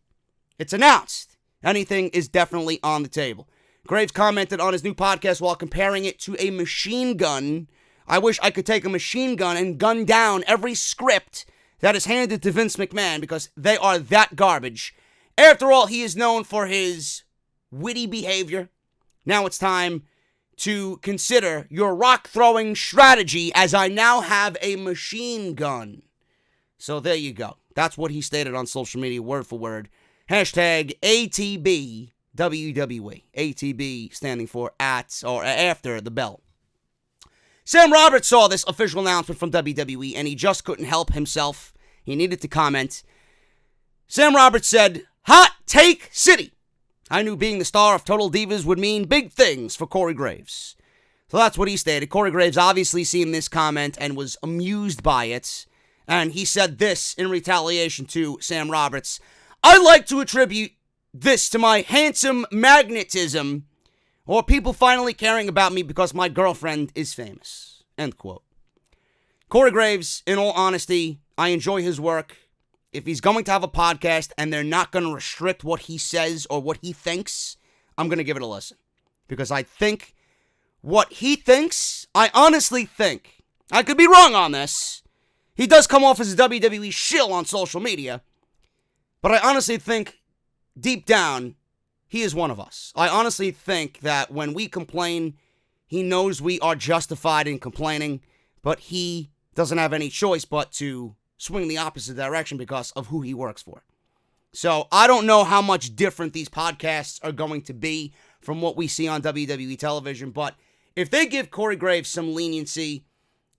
It's announced. Anything is definitely on the table. Graves commented on his new podcast while comparing it to a machine gun. I wish I could take a machine gun and gun down every script that is handed to Vince McMahon, because they are that garbage. After all, he is known for his witty behavior. Now it's time to consider your rock-throwing strategy, as I now have a machine gun. So there you go. That's what he stated on social media, word for word. Hashtag ATB WWE. ATB standing for at or after the bell. Sam Roberts saw this official announcement from WWE, and he just couldn't help himself. He needed to comment. Sam Roberts said, "Hot Take City. I knew being the star of Total Divas would mean big things for Corey Graves." So that's what he stated. Corey Graves obviously seen this comment and was amused by it. And he said this in retaliation to Sam Roberts. "I like to attribute this to my handsome magnetism, or people finally caring about me because my girlfriend is famous." End quote. Corey Graves, in all honesty, I enjoy his work. If he's going to have a podcast and they're not going to restrict what he says or what he thinks, I'm going to give it a listen. Because I think what he thinks, I honestly think, I could be wrong on this. He does come off as a WWE shill on social media. But I honestly think, deep down, he is one of us. I honestly think that when we complain, he knows we are justified in complaining, but he doesn't have any choice but to swing the opposite direction because of who he works for. So I don't know how much different these podcasts are going to be from what we see on WWE television, but if they give Corey Graves some leniency,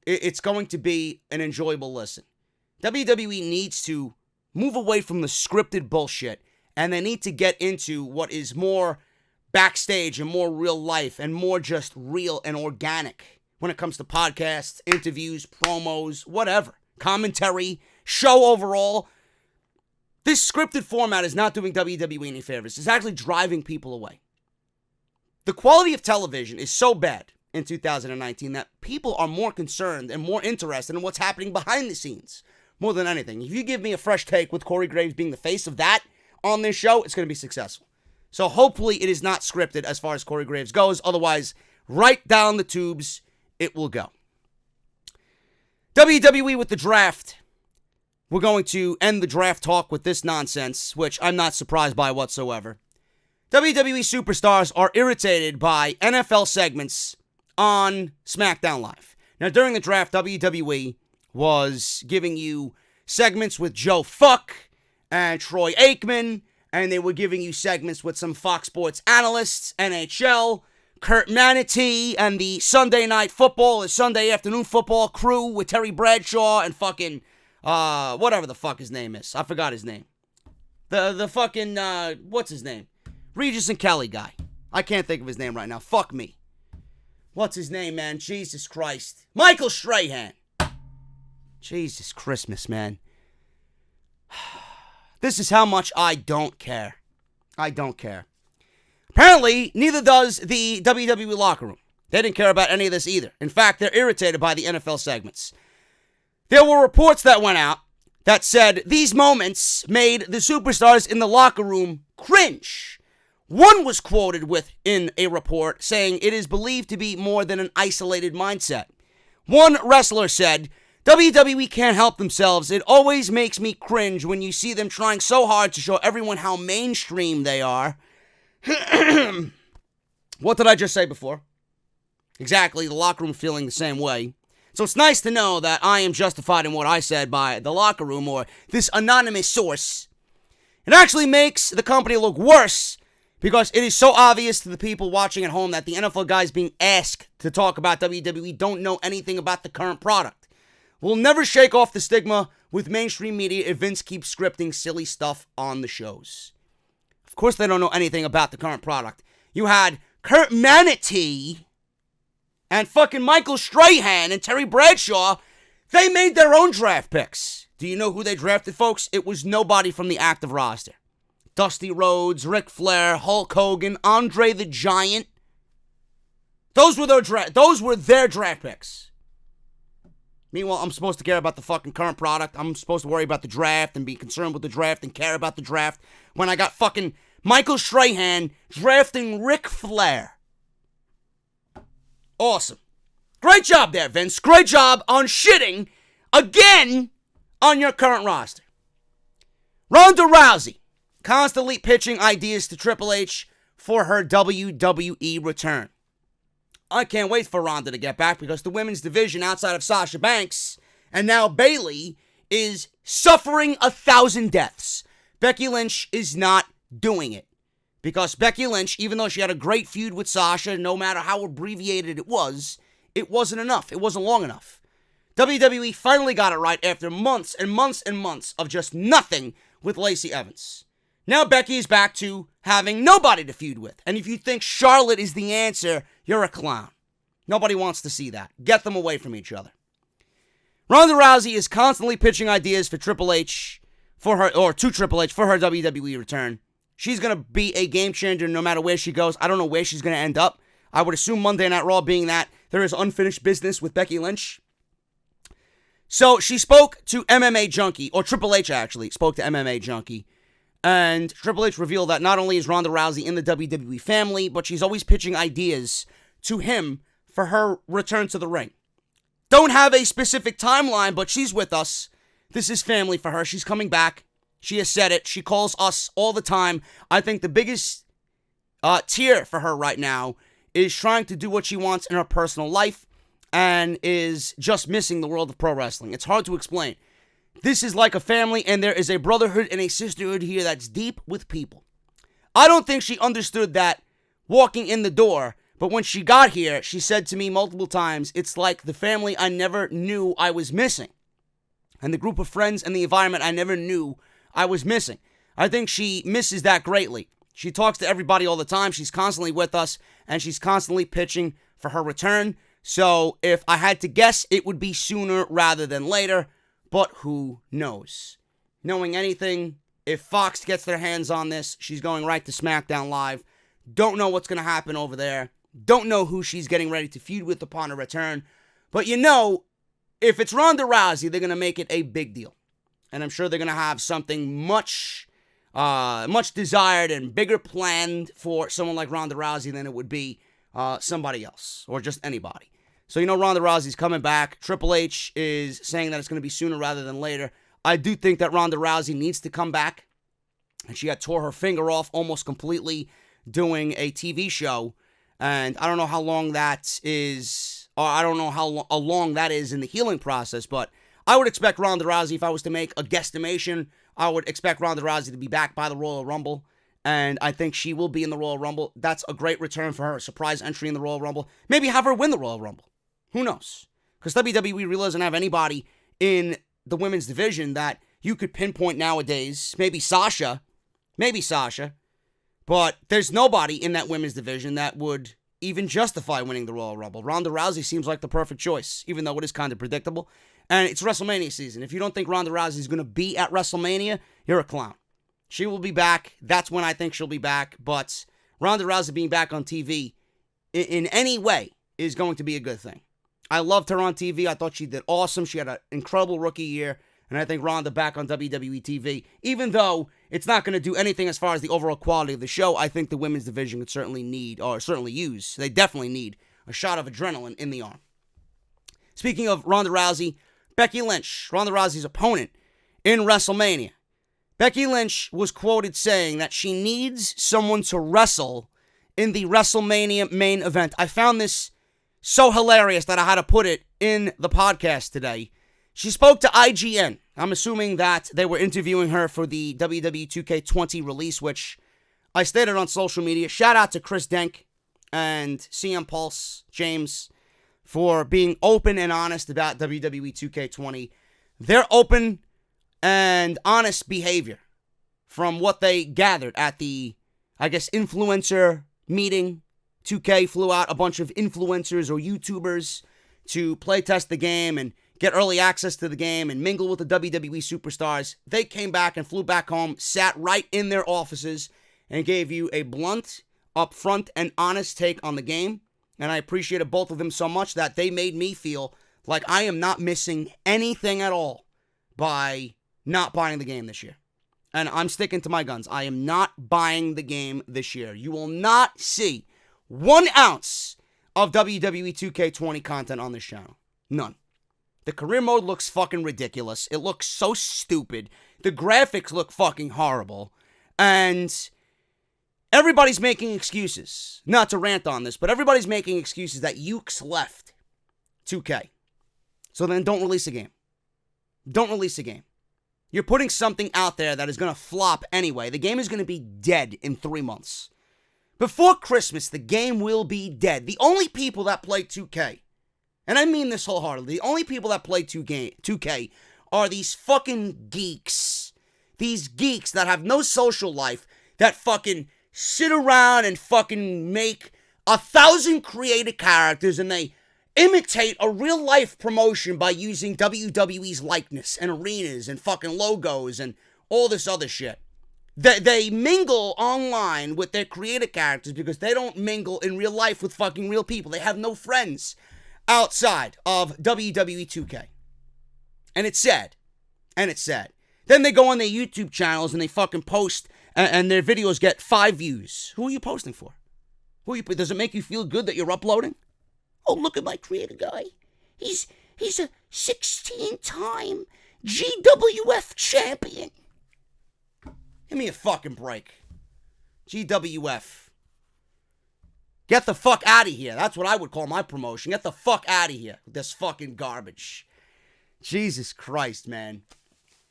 it's going to be an enjoyable listen. WWE needs to move away from the scripted bullshit, and they need to get into what is more backstage and more real life and more just real and organic when it comes to podcasts, interviews, promos, whatever. Commentary, show overall. This scripted format is not doing WWE any favors. It's actually driving people away. The quality of television is so bad in 2019 that people are more concerned and more interested in what's happening behind the scenes more than anything. If you give me a fresh take with Corey Graves being the face of that on this show, it's going to be successful. So hopefully it is not scripted as far as Corey Graves goes. Otherwise, right down the tubes, it will go. WWE with the draft. We're going to end the draft talk with this nonsense, which I'm not surprised by whatsoever. WWE superstars are irritated by NFL segments on Smackdown Live. Now, during the draft, WWE was giving you segments with Joe Fuck and Troy Aikman, and they were giving you segments with some Fox Sports analysts, NHL, Kurt Manatee, and the Sunday Night Football, the Sunday Afternoon Football crew with Terry Bradshaw and fucking, whatever the fuck his name is. I forgot his name. The fucking, what's his name? Regis and Kelly guy. I can't think of his name right now. Fuck me. What's his name, man? Jesus Christ. Michael Strahan. Jesus Christmas, man. This is how much I don't care. I don't care. Apparently, neither does the WWE locker room. They didn't care about any of this either. In fact, they're irritated by the NFL segments. There were reports that went out that said these moments made the superstars in the locker room cringe. One was quoted in a report saying it is believed to be more than an isolated mindset. One wrestler said, WWE can't help themselves. It always makes me cringe when you see them trying so hard to show everyone how mainstream they are. What did I just say before? Exactly, the locker room feeling the same way. So it's nice to know that I am justified in what I said by the locker room or this anonymous source. It actually makes the company look worse because it is so obvious to the people watching at home that the NFL guys being asked to talk about WWE don't know anything about the current product. We'll never shake off the stigma with mainstream media if Vince keeps scripting silly stuff on the shows. Of course they don't know anything about the current product. You had Kurt Manatee and fucking Michael Strahan and Terry Bradshaw. They made their own draft picks. Do you know who they drafted, folks? It was nobody from the active roster. Dusty Rhodes, Ric Flair, Hulk Hogan, Andre the Giant. Those were their draft picks. Meanwhile, I'm supposed to care about the fucking current product. I'm supposed to worry about the draft and be concerned with the draft and care about the draft when I got fucking Michael Strahan drafting Ric Flair. Awesome. Great job there, Vince. Great job on shitting again on your current roster. Ronda Rousey constantly pitching ideas to Triple H for her WWE return. I can't wait for Ronda to get back because the women's division outside of Sasha Banks and now Bayley is suffering 1,000 deaths. Becky Lynch is not doing it because Becky Lynch, even though she had a great feud with Sasha, no matter how abbreviated it wasn't enough. It wasn't long enough. WWE finally got it right after months and months and months of just nothing with Lacey Evans. Now Becky is back to having nobody to feud with. And if you think Charlotte is the answer, you're a clown. Nobody wants to see that. Get them away from each other. Ronda Rousey is constantly pitching ideas for Triple H for her WWE return. She's going to be a game changer no matter where she goes. I don't know where she's going to end up. I would assume Monday Night Raw, being that there is unfinished business with Becky Lynch. So she spoke to MMA Junkie, or Triple H actually spoke to MMA Junkie. And Triple H revealed that not only is Ronda Rousey in the WWE family, but she's always pitching ideas to him for her return to the ring. Don't have a specific timeline, but she's with us. This is family for her. She's coming back. She has said it. She calls us all the time. I think the biggest tier for her right now is trying to do what she wants in her personal life and is just missing the world of pro wrestling. It's hard to explain. This is like a family, and there is a brotherhood and a sisterhood here that's deep with people. I don't think she understood that walking in the door, but when she got here, she said to me multiple times, it's like the family I never knew I was missing, and the group of friends and the environment I never knew I was missing. I think she misses that greatly. She talks to everybody all the time. She's constantly with us, and she's constantly pitching for her return. So if I had to guess, it would be sooner rather than later. But who knows? Knowing anything, if Fox gets their hands on this, she's going right to SmackDown Live. Don't know what's going to happen over there. Don't know who she's getting ready to feud with upon her return. But you know, if it's Ronda Rousey, they're going to make it a big deal. And I'm sure they're going to have something much much desired and bigger planned for someone like Ronda Rousey than it would be somebody else or just anybody. So Ronda Rousey's coming back. Triple H is saying that it's going to be sooner rather than later. I do think that Ronda Rousey needs to come back. And she had tore her finger off almost completely doing a TV show. And I don't know how long that is, or I don't know how long that is in the healing process, but I would expect Ronda Rousey, if I was to make a guesstimation, I would expect Ronda Rousey to be back by the Royal Rumble. And I think she will be in the Royal Rumble. That's a great return for her. A surprise entry in the Royal Rumble. Maybe have her win the Royal Rumble. Who knows? Because WWE really doesn't have anybody in the women's division that you could pinpoint nowadays. Maybe Sasha. But there's nobody in that women's division that would even justify winning the Royal Rumble. Ronda Rousey seems like the perfect choice, even though it is kind of predictable. And it's WrestleMania season. If you don't think Ronda Rousey is going to be at WrestleMania, you're a clown. She will be back. That's when I think she'll be back. But Ronda Rousey being back on TV in any way is going to be a good thing. I loved her on TV. I thought she did awesome. She had an incredible rookie year. And I think Ronda back on WWE TV, even though it's not going to do anything as far as the overall quality of the show, I think the women's division could certainly use. They definitely need a shot of adrenaline in the arm. Speaking of Ronda Rousey, Becky Lynch, Ronda Rousey's opponent in WrestleMania. Becky Lynch was quoted saying that she needs someone to wrestle in the WrestleMania main event. I found this so hilarious that I had to put it in the podcast today. She spoke to IGN. I'm assuming that they were interviewing her for the WWE 2K20 release, which I stated on social media. Shout out to Chris Denk and CM Pulse James for being open and honest about WWE 2K20. Their open and honest behavior from what they gathered at the, influencer meeting. 2K flew out a bunch of influencers or YouTubers to playtest the game and get early access to the game and mingle with the WWE superstars. They came back and flew back home, sat right in their offices, and gave you a blunt, upfront, and honest take on the game. And I appreciated both of them so much that they made me feel like I am not missing anything at all by not buying the game this year. And I'm sticking to my guns. I am not buying the game this year. You will not see 1 ounce of WWE 2K20 content on this channel. None. The career mode looks fucking ridiculous. It looks so stupid. The graphics look fucking horrible. And everybody's making excuses. Not to rant on this, but everybody's making excuses that Ukes left 2K. So then don't release a game. Don't release a game. You're putting something out there that is going to flop anyway. The game is going to be dead in 3 months. Before Christmas, the game will be dead. The only people that play 2K, and I mean this wholeheartedly, the only people that play 2K are these fucking geeks. These geeks that have no social life, that fucking sit around and fucking make 1,000 creative characters and they imitate a real life promotion by using WWE's likeness and arenas and fucking logos and all this other shit. They mingle online with their creative characters because they don't mingle in real life with fucking real people. They have no friends outside of WWE 2K. And it's sad. Then they go on their YouTube channels and they fucking post and their videos get 5 views. Who are you posting for? Does it make you feel good that you're uploading? Oh, look at my creative guy. He's a 16-time GWF champion. Give me a fucking break. GWF. Get the fuck out of here. That's what I would call my promotion. Get the fuck out of here with this fucking garbage. Jesus Christ, man.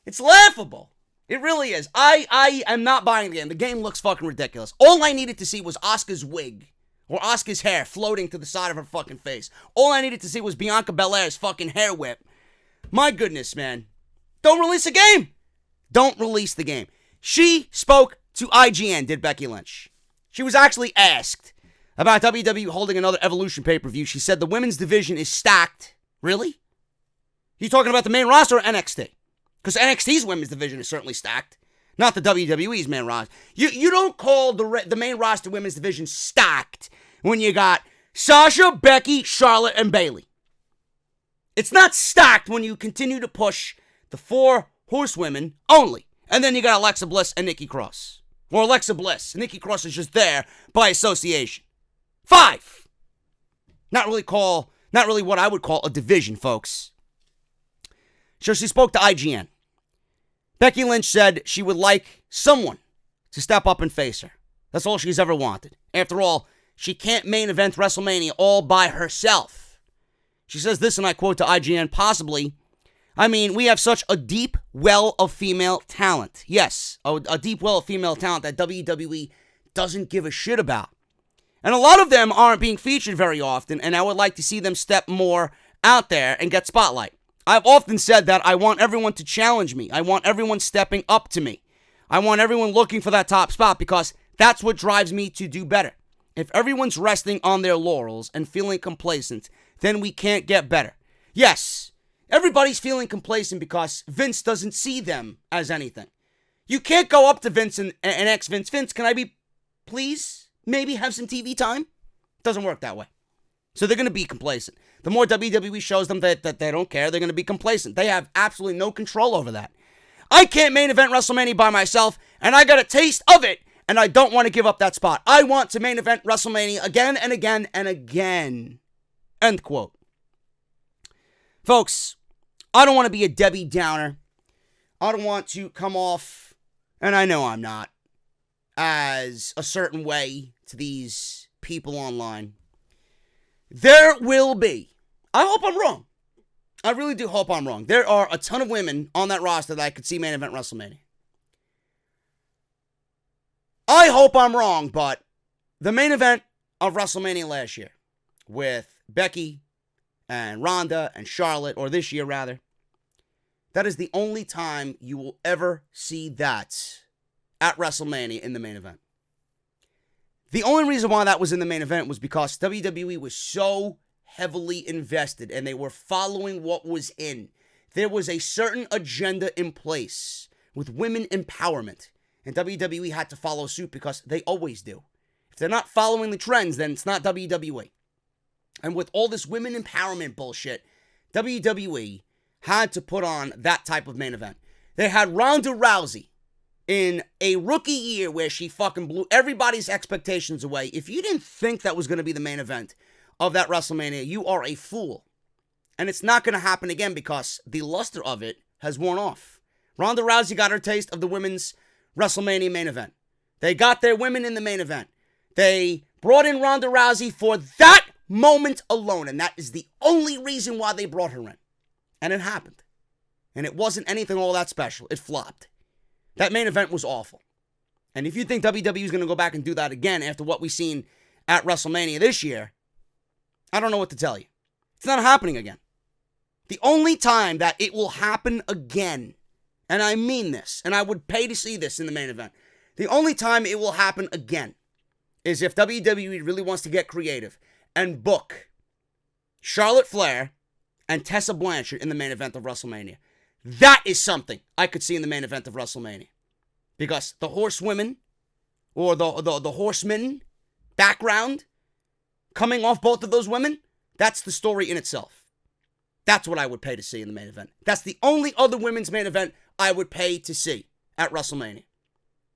It's laughable. It really is. I am not buying the game. The game looks fucking ridiculous. All I needed to see was Asuka's wig. Or Asuka's hair floating to the side of her fucking face. All I needed to see was Bianca Belair's fucking hair whip. My goodness, man. Don't release a game. Don't release the game. She spoke to IGN, did Becky Lynch. She was actually asked about WWE holding another Evolution pay-per-view. She said the women's division is stacked. Really? You talking about the main roster or NXT? Because NXT's women's division is certainly stacked. Not the WWE's main roster. You don't call the main roster women's division stacked when you got Sasha, Becky, Charlotte, and Bayley. It's not stacked when you continue to push the 4 horsewomen only. And then you got Alexa Bliss and Nikki Cross. Or Alexa Bliss. Nikki Cross is just there by association. 5. Not really what I would call a division, folks. So she spoke to IGN. Becky Lynch said she would like someone to step up and face her. That's all she's ever wanted. After all, she can't main event WrestleMania all by herself. She says this, and I quote to IGN, possibly, I mean, we have such a deep well of female talent. Yes, a deep well of female talent that WWE doesn't give a shit about. And a lot of them aren't being featured very often, and I would like to see them step more out there and get spotlight. I've often said that I want everyone to challenge me. I want everyone stepping up to me. I want everyone looking for that top spot because that's what drives me to do better. If everyone's resting on their laurels and feeling complacent, then we can't get better. Yes, everybody's feeling complacent because Vince doesn't see them as anything. You can't go up to Vince and ask Vince, can I be, please, maybe have some TV time? Doesn't work that way. So they're going to be complacent. The more WWE shows them that they don't care, they're going to be complacent. They have absolutely no control over that. I can't main event WrestleMania by myself, and I got a taste of it, and I don't want to give up that spot. I want to main event WrestleMania again and again and again. End quote. Folks, I don't want to be a Debbie Downer. I don't want to come off, and I know I'm not, as a certain way to these people online. There will be, I hope I'm wrong. I really do hope I'm wrong. There are a ton of women on that roster that I could see main event WrestleMania. I hope I'm wrong, but the main event of WrestleMania last year with Becky and Ronda and Charlotte, or this year rather, that is the only time you will ever see that at WrestleMania in the main event. The only reason why that was in the main event was because WWE was so heavily invested and they were following what was in. There was a certain agenda in place with women empowerment, and WWE had to follow suit because they always do. If they're not following the trends, then it's not WWE. And with all this women empowerment bullshit, WWE had to put on that type of main event. They had Ronda Rousey in a rookie year where she fucking blew everybody's expectations away. If you didn't think that was going to be the main event of that WrestleMania, you are a fool. And it's not going to happen again because the luster of it has worn off. Ronda Rousey got her taste of the women's WrestleMania main event. They got their women in the main event. They brought in Ronda Rousey for that moment alone, and that is the only reason why they brought her in. And it happened. And it wasn't anything all that special. It flopped. That main event was awful. And if you think WWE is going to go back and do that again after what we've seen at WrestleMania this year, I don't know what to tell you. It's not happening again. The only time that it will happen again, and I mean this, and I would pay to see this in the main event, the only time it will happen again is if WWE really wants to get creative and book Charlotte Flair and Tessa Blanchard in the main event of WrestleMania. That is something I could see in the main event of WrestleMania. Because the horsewomen, or the horsemen background, coming off both of those women, that's the story in itself. That's what I would pay to see in the main event. That's the only other women's main event I would pay to see at WrestleMania.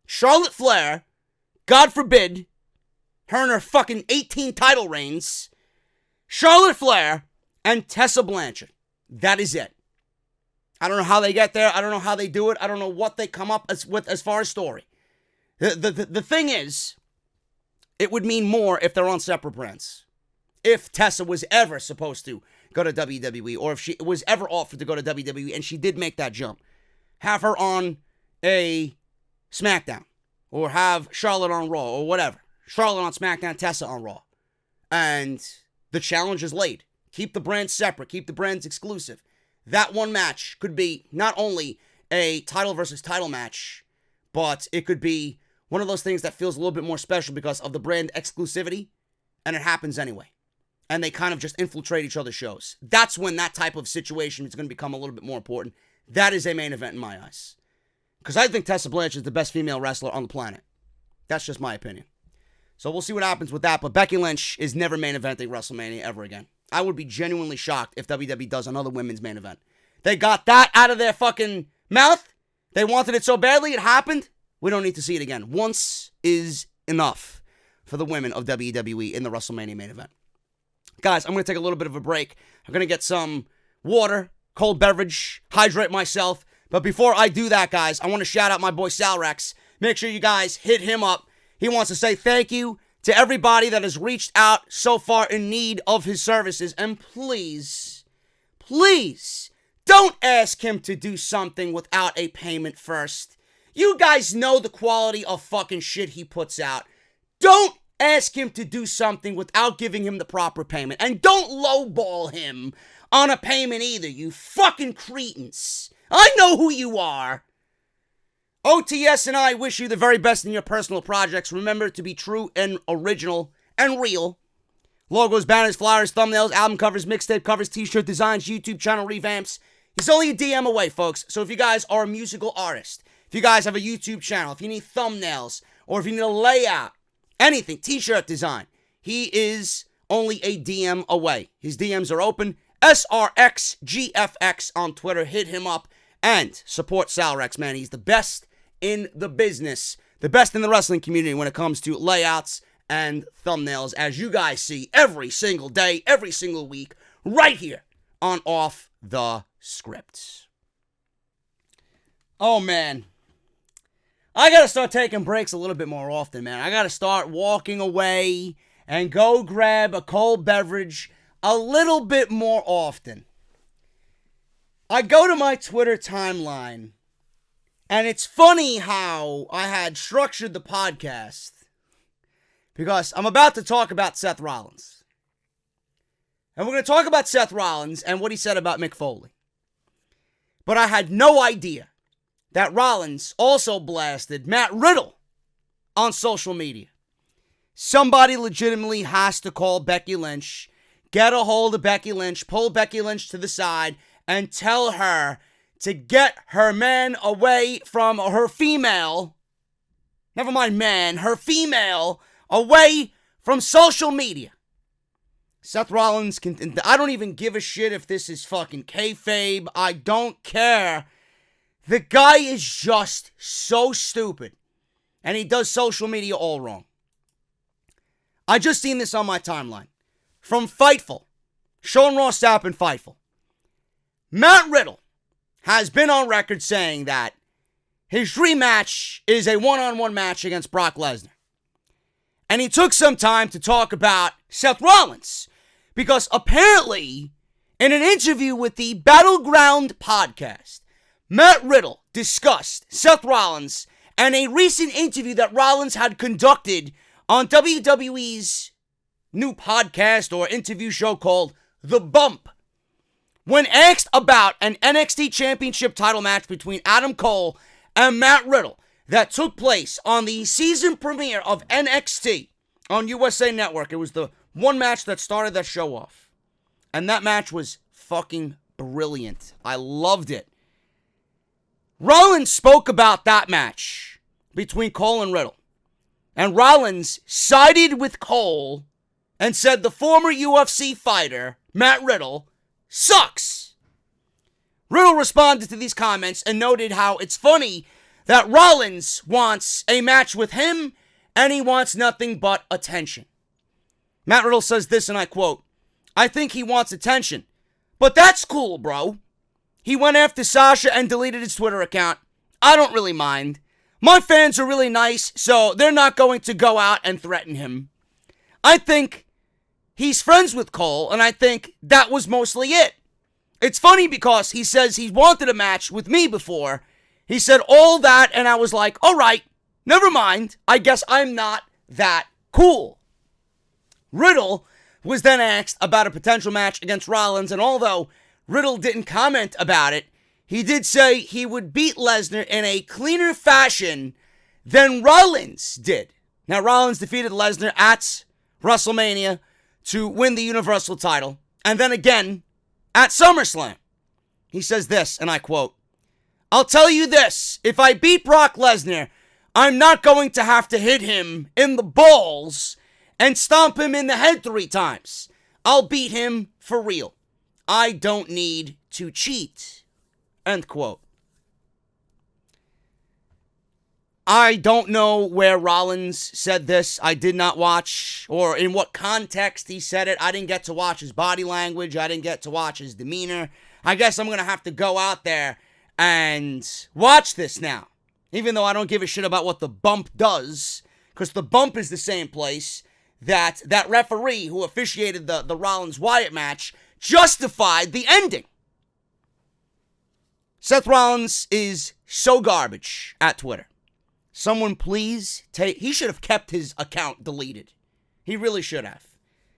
Charlotte Flair, God forbid, her and her fucking 18 title reigns, Charlotte Flair and Tessa Blanchard. That is it. I don't know how they get there. I don't know how they do it. I don't know what they come up with as far as story. The thing is, it would mean more if they're on separate brands. If Tessa was ever supposed to go to WWE, or if she was ever offered to go to WWE, and she did make that jump. Have her on a Smackdown, or have Charlotte on Raw, or whatever. Charlotte on Smackdown, Tessa on Raw. And the challenge is laid. Keep the brands separate. Keep the brands exclusive. That one match could be not only a title versus title match, but it could be one of those things that feels a little bit more special because of the brand exclusivity, and it happens anyway. And they kind of just infiltrate each other's shows. That's when that type of situation is going to become a little bit more important. That is a main event in my eyes. Because I think Tessa Blanchard is the best female wrestler on the planet. That's just my opinion. So we'll see what happens with that. But Becky Lynch is never main eventing WrestleMania ever again. I would be genuinely shocked if WWE does another women's main event. They got that out of their fucking mouth. They wanted it so badly, it happened. We don't need to see it again. Once is enough for the women of WWE in the WrestleMania main event. Guys, I'm going to take a little bit of a break. I'm going to get some water, cold beverage, hydrate myself. But before I do that, guys, I want to shout out my boy Sal Rex. Make sure you guys hit him up. He wants to say thank you to everybody that has reached out so far in need of his services. And please, please, don't ask him to do something without a payment first. You guys know the quality of fucking shit he puts out. Don't ask him to do something without giving him the proper payment. And don't lowball him on a payment either, you fucking cretins. I know who you are. OTS and I wish you the very best in your personal projects. Remember to be true and original and real. Logos, banners, flyers, thumbnails, album covers, mixtape covers, t-shirt designs, YouTube channel revamps. He's only a DM away, folks. So if you guys are a musical artist, if you guys have a YouTube channel, if you need thumbnails, or if you need a layout, anything, t-shirt design, he is only a DM away. His DMs are open. SRXGFX on Twitter. Hit him up and support Sal Rex, man. He's the best in the business, the best in the wrestling community when it comes to layouts and thumbnails, as you guys see every single day, every single week, right here on Off the Script. Oh, man. I gotta start taking breaks a little bit more often, man. I gotta start walking away and go grab a cold beverage a little bit more often. I go to my Twitter timeline, and it's funny how I had structured the podcast, because I'm about to talk about Seth Rollins. And we're going to talk about Seth Rollins and what he said about Mick Foley. But I had no idea that Rollins also blasted Matt Riddle on social media. Somebody legitimately has to call Becky Lynch, get a hold of Becky Lynch, pull Becky Lynch to the side, and tell her to get her man away from her female, never mind man, her female, away from social media. Seth Rollins, I don't even give a shit if this is fucking kayfabe. I don't care. The guy is just so stupid. And he does social media all wrong. I just seen this on my timeline. From Fightful. Sean Ross Sapp and Fightful. Matt Riddle has been on record saying that his dream match is a one-on-one match against Brock Lesnar. And he took some time to talk about Seth Rollins, because apparently, in an interview with the Battleground podcast, Matt Riddle discussed Seth Rollins and a recent interview that Rollins had conducted on WWE's new podcast or interview show called The Bump. When asked about an NXT Championship title match between Adam Cole and Matt Riddle that took place on the season premiere of NXT on USA Network, it was the one match that started that show off. And that match was fucking brilliant. I loved it. Rollins spoke about that match between Cole and Riddle. And Rollins sided with Cole and said the former UFC fighter, Matt Riddle, sucks. Riddle responded to these comments and noted how it's funny that Rollins wants a match with him and he wants nothing but attention. Matt Riddle says this, and I quote, "I think he wants attention, but that's cool, bro. He went after Sasha and deleted his Twitter account. I don't really mind. My fans are really nice, so they're not going to go out and threaten him. I think he's friends with Cole, and I think that was mostly it. It's funny because he says he wanted a match with me before. He said all that, and I was like, all right, never mind. I guess I'm not that cool." Riddle was then asked about a potential match against Rollins, and although Riddle didn't comment about it, he did say he would beat Lesnar in a cleaner fashion than Rollins did. Now, Rollins defeated Lesnar at WrestleMania to win the Universal title, and then again at SummerSlam. He says this, and I quote, "I'll tell you this, if I beat Brock Lesnar, I'm not going to have to hit him in the balls and stomp him in the head 3 times. I'll beat him for real. I don't need to cheat." End quote. I don't know where Rollins said this. I did not watch, or in what context he said it. I didn't get to watch his body language. I didn't get to watch his demeanor. I guess I'm going to have to go out there and watch this now. Even though I don't give a shit about what the bump does, because the bump is the same place that referee who officiated the Rollins-Wyatt match justified the ending. Seth Rollins is so garbage at Twitter. Someone please he should have kept his account deleted. He really should have.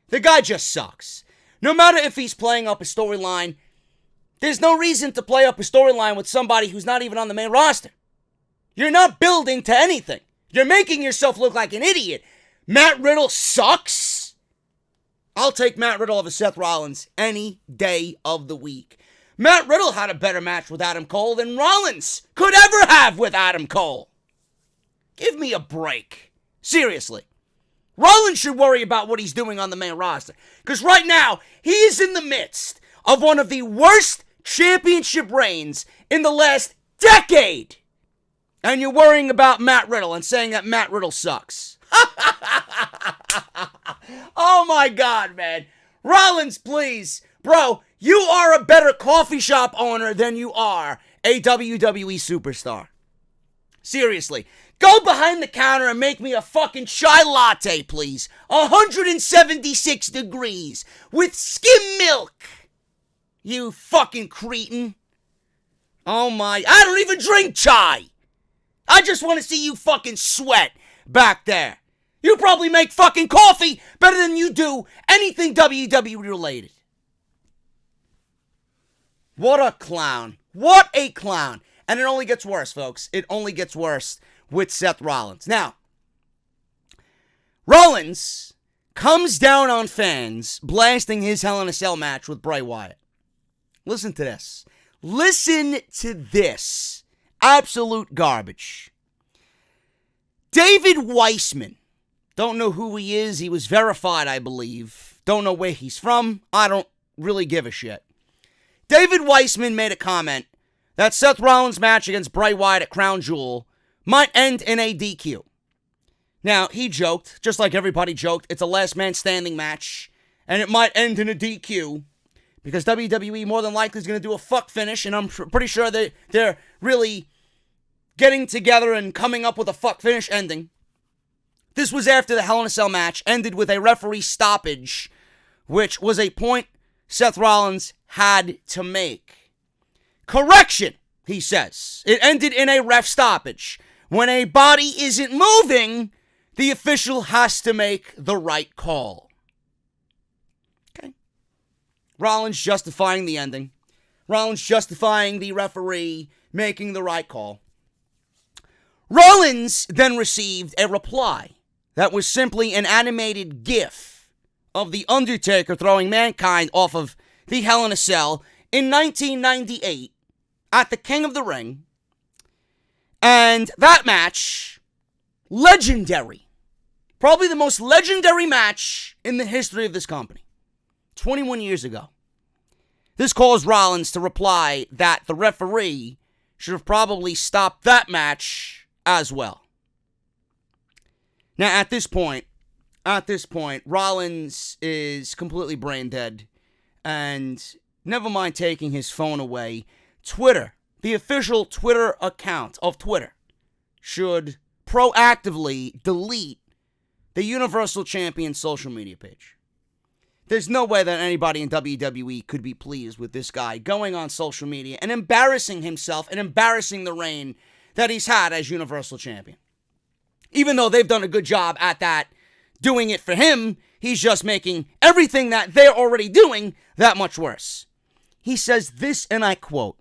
The guy just sucks. No matter if he's playing up a storyline, there's no reason to play up a storyline with somebody who's not even on the main roster. You're not building to anything. You're making yourself look like an idiot. Matt Riddle sucks. I'll take Matt Riddle over Seth Rollins any day of the week. Matt Riddle had a better match with Adam Cole than Rollins could ever have with Adam Cole. Give me a break. Seriously. Rollins should worry about what he's doing on the main roster. Because right now, he is in the midst of one of the worst championship reigns in the last decade. And you're worrying about Matt Riddle and saying that Matt Riddle sucks. Oh my God, man. Rollins, please. Bro, you are a better coffee shop owner than you are a WWE superstar. Seriously. Go behind the counter and make me a fucking chai latte, please. 176 degrees with skim milk. You fucking cretin. Oh my, I don't even drink chai. I just want to see you fucking sweat back there. You probably make fucking coffee better than you do anything WWE related. What a clown. What a clown. And it only gets worse, folks. It only gets worse with Seth Rollins. Now, Rollins comes down on fans blasting his Hell in a Cell match with Bray Wyatt. Listen to this. Listen to this. Absolute garbage. David Weissman. Don't know who he is. He was verified, I believe. Don't know where he's from. I don't really give a shit. David Weissman made a comment that Seth Rollins' match against Bray Wyatt at Crown Jewel might end in a DQ. Now, he joked, just like everybody joked, it's a last man standing match, and it might end in a DQ, because WWE more than likely is going to do a fuck finish, and I'm pretty sure they're really getting together and coming up with a fuck finish ending. This was after the Hell in a Cell match ended with a referee stoppage, which was a point Seth Rollins had to make. Correction, he says. It ended in a ref stoppage. When a body isn't moving, the official has to make the right call. Okay. Rollins justifying the ending. Rollins justifying the referee making the right call. Rollins then received a reply that was simply an animated GIF of The Undertaker throwing Mankind off of the Hell in a Cell in 1998 at the King of the Ring. And that match, legendary. Probably the most legendary match in the history of this company. 21 years ago. This caused Rollins to reply that the referee should have probably stopped that match as well. Now, at this point, Rollins is completely brain dead. And never mind taking his phone away, Twitter, the official Twitter account of Twitter, should proactively delete the Universal Champion social media page. There's no way that anybody in WWE could be pleased with this guy going on social media and embarrassing himself and embarrassing the reign that he's had as Universal Champion. Even though they've done a good job at that, doing it for him, he's just making everything that they're already doing that much worse. He says this, and I quote,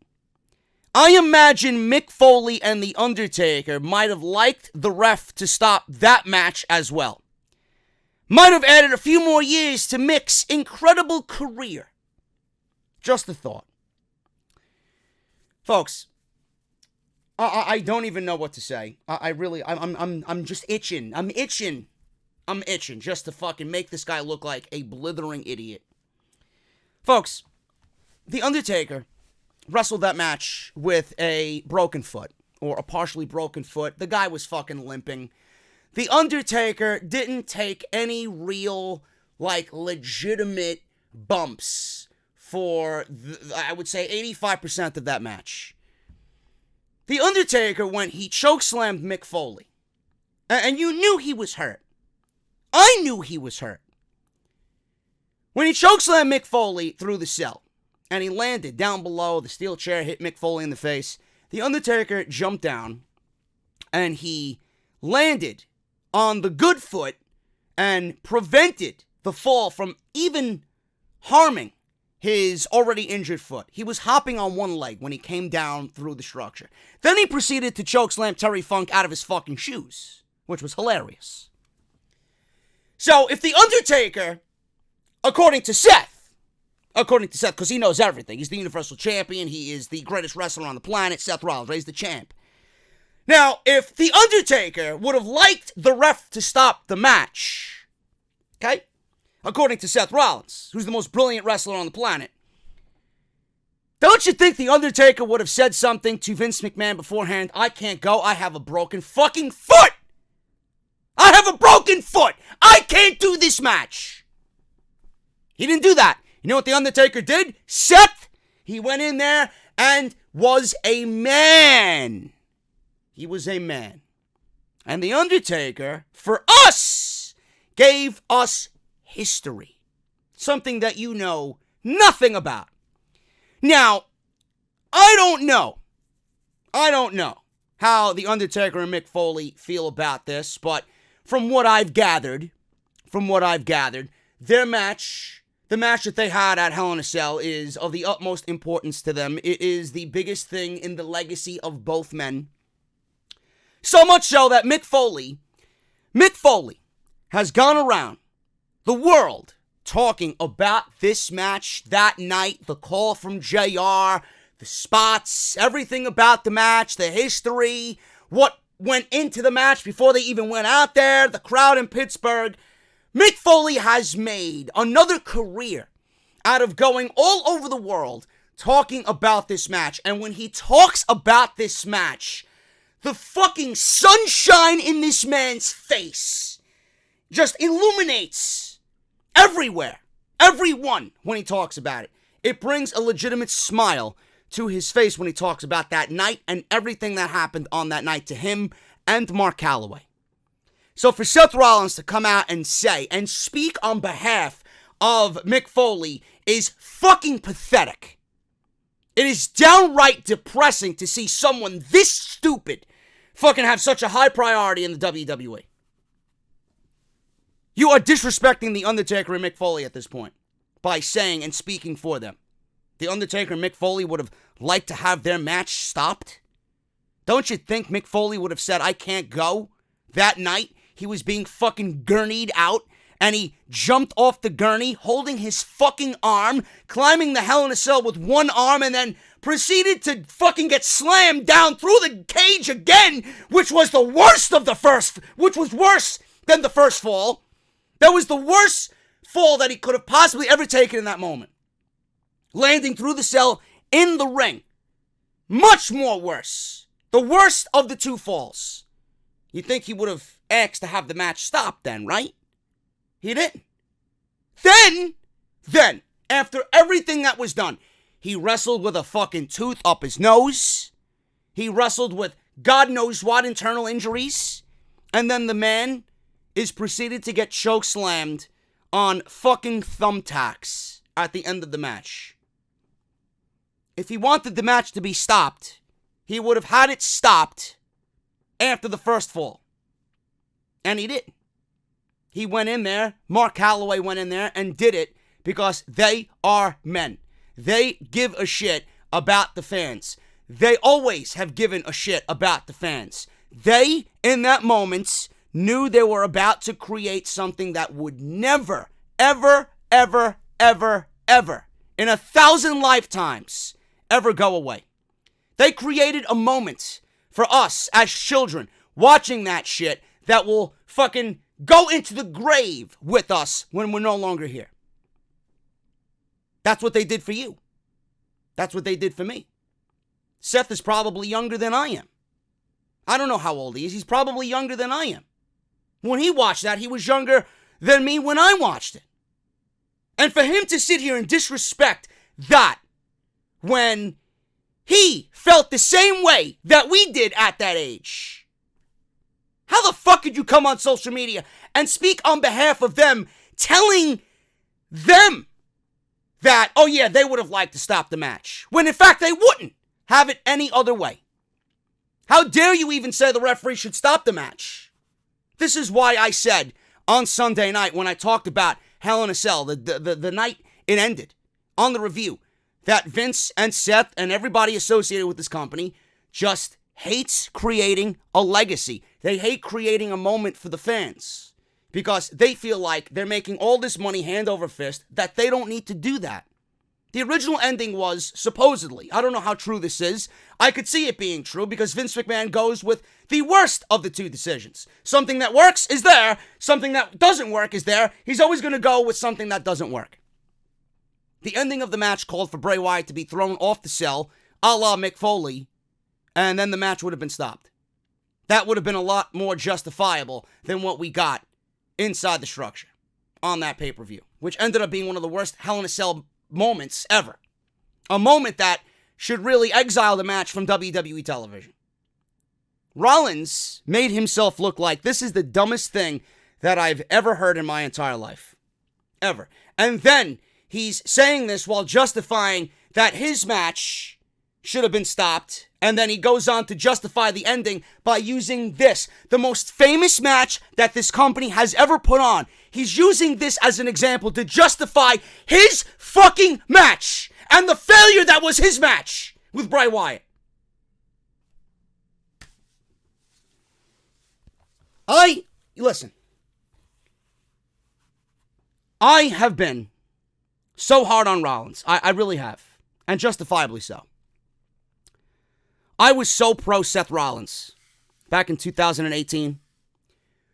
"I imagine Mick Foley and The Undertaker might have liked the ref to stop that match as well. Might have added a few more years to Mick's incredible career." Just a thought. Folks, I don't even know what to say. I'm just itching. I'm itching just to fucking make this guy look like a blithering idiot. Folks, The Undertaker wrestled that match with a broken foot. or a partially broken foot. The guy was fucking limping. The Undertaker didn't take any real, legitimate bumps for, I would say, 85% of that match. The Undertaker, when he chokeslammed Mick Foley, and you knew he was hurt. I knew he was hurt. When he chokeslammed Mick Foley through the cell, and he landed down below, the steel chair hit Mick Foley in the face, the Undertaker jumped down, and he landed on the good foot and prevented the fall from even harming his already injured foot. He was hopping on one leg when he came down through the structure. Then he proceeded to chokeslam Terry Funk out of his fucking shoes, which was hilarious. So if the Undertaker, according to Seth, because he knows everything, he's the Universal Champion, he is the greatest wrestler on the planet, Seth Rollins, he's the champ. Now, if the Undertaker would have liked the ref to stop the match, okay, according to Seth Rollins, who's the most brilliant wrestler on the planet, don't you think the Undertaker would have said something to Vince McMahon beforehand? I can't go, I have a broken fucking foot! I have a broken foot! I can't do this match! He didn't do that. You know what the Undertaker did? Seth, he went in there and was a man. He was a man. And the Undertaker, for us, gave us history. Something that you know nothing about. Now, I don't know how the Undertaker and Mick Foley feel about this, but from what I've gathered, their match, the match that they had at Hell in a Cell, is of the utmost importance to them. It is the biggest thing in the legacy of both men. So much so that Mick Foley has gone around the world talking about this match that night, the call from JR, the spots, everything about the match, the history, what went into the match before they even went out there, the crowd in Pittsburgh. Mick Foley has made another career out of going all over the world talking about this match. And when he talks about this match, the fucking sunshine in this man's face just illuminates everywhere, everyone, when he talks about it. It brings a legitimate smile to his face when he talks about that night and everything that happened on that night to him and Mark Calloway. So for Seth Rollins to come out and say and speak on behalf of Mick Foley is fucking pathetic. It is downright depressing to see someone this stupid fucking have such a high priority in the WWE. You are disrespecting The Undertaker and Mick Foley at this point by saying and speaking for them. The Undertaker and Mick Foley would have liked to have their match stopped. Don't you think Mick Foley would have said, I can't go? That night, he was being fucking gurneyed out, and he jumped off the gurney, holding his fucking arm, climbing the Hell in a Cell with one arm, and then proceeded to fucking get slammed down through the cage again, which was the worst of the first, which was worse than the first fall. That was the worst fall that he could have possibly ever taken in that moment. Landing through the cell in the ring. Much more worse. The worst of the two falls. You think he would have asked to have the match stopped then, right? He didn't. Then, after everything that was done, he wrestled with a fucking tooth up his nose. He wrestled with God knows what internal injuries. And then the man is proceeded to get chokeslammed on fucking thumbtacks at the end of the match. If he wanted the match to be stopped, he would have had it stopped after the first fall. And he didn't. He went in there, Mark Calloway went in there and did it because they are men. They give a shit about the fans. They always have given a shit about the fans. They, in that moment, knew they were about to create something that would never, ever, ever, ever, ever, in 1,000 lifetimes, ever go away. They created a moment for us as children watching that shit that will fucking go into the grave with us when we're no longer here. That's what they did for you. That's what they did for me. Seth is probably younger than I am. I don't know how old he is. He's probably younger than I am. When he watched that, he was younger than me when I watched it. And for him to sit here and disrespect that when he felt the same way that we did at that age. How the fuck could you come on social media and speak on behalf of them, telling them that, oh yeah, they would have liked to stop the match, when in fact they wouldn't have it any other way? How dare you even say the referee should stop the match? This is why I said on Sunday night when I talked about Hell in a Cell, the night it ended, on the review, that Vince and Seth and everybody associated with this company just hates creating a legacy. They hate creating a moment for the fans because they feel like they're making all this money hand over fist, that they don't need to do that. The original ending was, supposedly, I don't know how true this is, I could see it being true because Vince McMahon goes with the worst of the two decisions. Something that works is there, something that doesn't work is there. He's always going to go with something that doesn't work. The ending of the match called for Bray Wyatt to be thrown off the cell, a la Mick Foley, and then the match would have been stopped. That would have been a lot more justifiable than what we got inside the structure on that pay-per-view, which ended up being one of the worst Hell in a Cell moments ever. A moment that should really exile the match from WWE television. Rollins made himself look like this is the dumbest thing that I've ever heard in my entire life. Ever. And then he's saying this while justifying that his match should have been stopped. And then he goes on to justify the ending by using this, the most famous match that this company has ever put on. He's using this as an example to justify his fucking match and the failure that was his match with Bray Wyatt. Listen, I have been so hard on Rollins. I really have. And justifiably so. I was so pro Seth Rollins back in 2018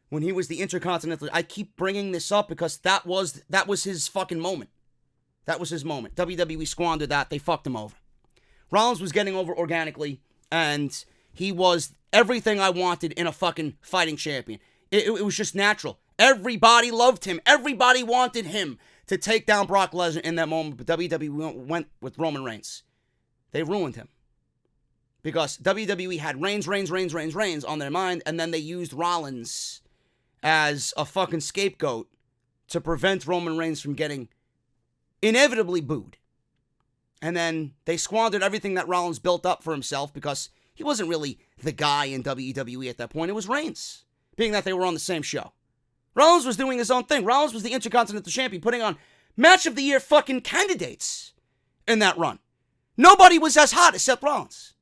when he was the Intercontinental. I keep bringing this up because that was his fucking moment. That was his moment. WWE squandered that. They fucked him over. Rollins was getting over organically, and he was everything I wanted in a fucking fighting champion. It was just natural. Everybody loved him. Everybody wanted him to take down Brock Lesnar in that moment, but WWE went with Roman Reigns. They ruined him. Because WWE had Reigns on their mind, and then they used Rollins as a fucking scapegoat to prevent Roman Reigns from getting inevitably booed. And then they squandered everything that Rollins built up for himself because he wasn't really the guy in WWE at that point. It was Reigns, being that they were on the same show. Rollins was doing his own thing. Rollins was the Intercontinental Champion, putting on Match of the Year fucking candidates in that run. Nobody was as hot as Seth Rollins.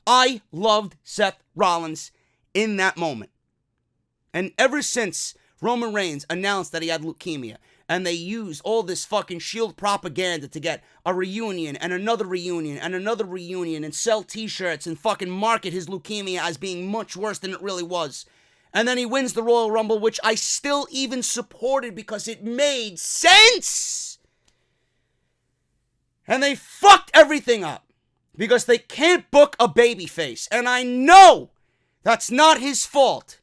I loved Seth Rollins in that moment. And ever since Roman Reigns announced that he had leukemia, and they used all this fucking Shield propaganda to get a reunion and another reunion and another reunion and sell t-shirts and fucking market his leukemia as being much worse than it really was. And then he wins the Royal Rumble, which I still even supported because it made sense. And they fucked everything up because they can't book a babyface. And I know that's not his fault,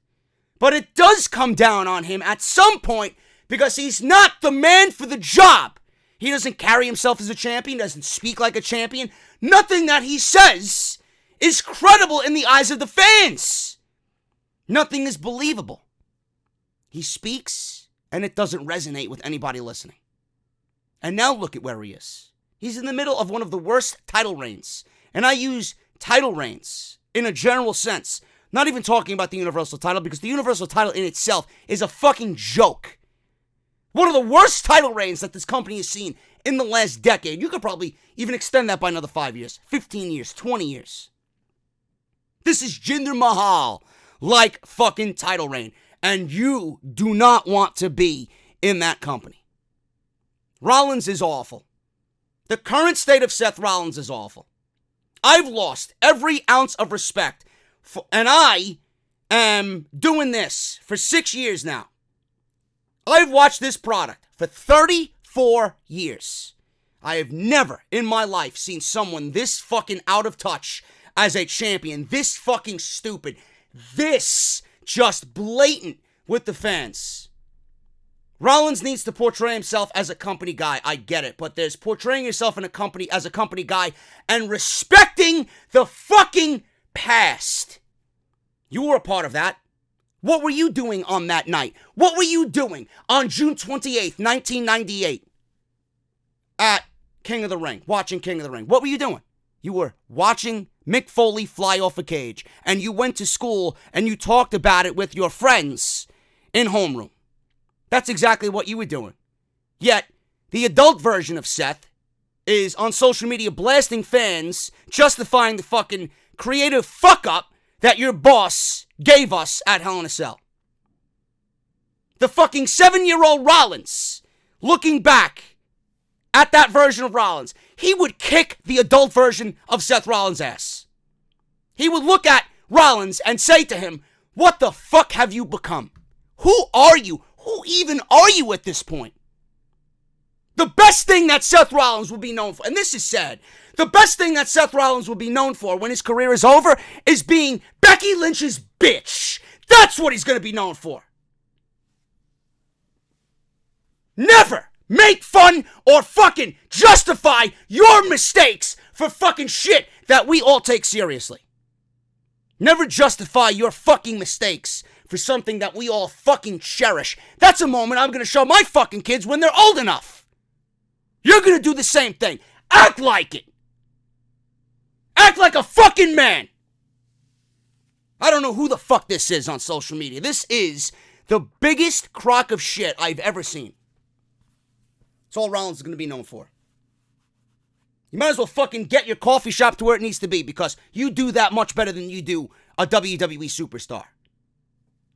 but it does come down on him at some point because he's not the man for the job. He doesn't carry himself as a champion, doesn't speak like a champion. Nothing that he says is credible in the eyes of the fans. Nothing is believable. He speaks, and it doesn't resonate with anybody listening. And now look at where he is. He's in the middle of one of the worst title reigns. And I use title reigns in a general sense. Not even talking about the Universal title, because the Universal title in itself is a fucking joke. One of the worst title reigns that this company has seen in the last decade. You could probably even extend that by another 5 years, 15 years, 20 years. This is Jinder Mahal like fucking title reign. And you do not want to be in that company. Rollins is awful. The current state of Seth Rollins is awful. I've lost every ounce of respect. And I am doing this for 6 years now. I've watched this product for 34 years. I have never in my life seen someone this fucking out of touch as a champion, this fucking stupid, this just blatant with the fans. Rollins needs to portray himself as a company guy. I get it. But there's portraying yourself in a company as a company guy and respecting the fucking past. You were a part of that. What were you doing on that night? What were you doing on June 28th, 1998 at King of the Ring, watching King of the Ring? What were you doing? You were watching Mick Foley fly off a cage, and you went to school and you talked about it with your friends in homeroom. That's exactly what you were doing. Yet, the adult version of Seth is on social media blasting fans, justifying the fucking creative fuck-up that your boss gave us at Hell in a Cell. The fucking 7-year-old Rollins, looking back at that version of Rollins, he would kick the adult version of Seth Rollins' ass. He would look at Rollins and say to him, what the fuck have you become? Who are you? Who even are you at this point? The best thing that Seth Rollins will be known for, and this is sad, the best thing that Seth Rollins will be known for when his career is over is being Becky Lynch's bitch. That's what he's going to be known for. Never make fun or fucking justify your mistakes for fucking shit that we all take seriously. Never justify your fucking mistakes for something that we all fucking cherish. That's a moment I'm going to show my fucking kids when they're old enough. You're going to do the same thing. Act like it. Act like a fucking man. I don't know who the fuck this is on social media. This is the biggest crock of shit I've ever seen. That's all Rollins is going to be known for. You might as well fucking get your coffee shop to where it needs to be, because you do that much better than you do a WWE superstar.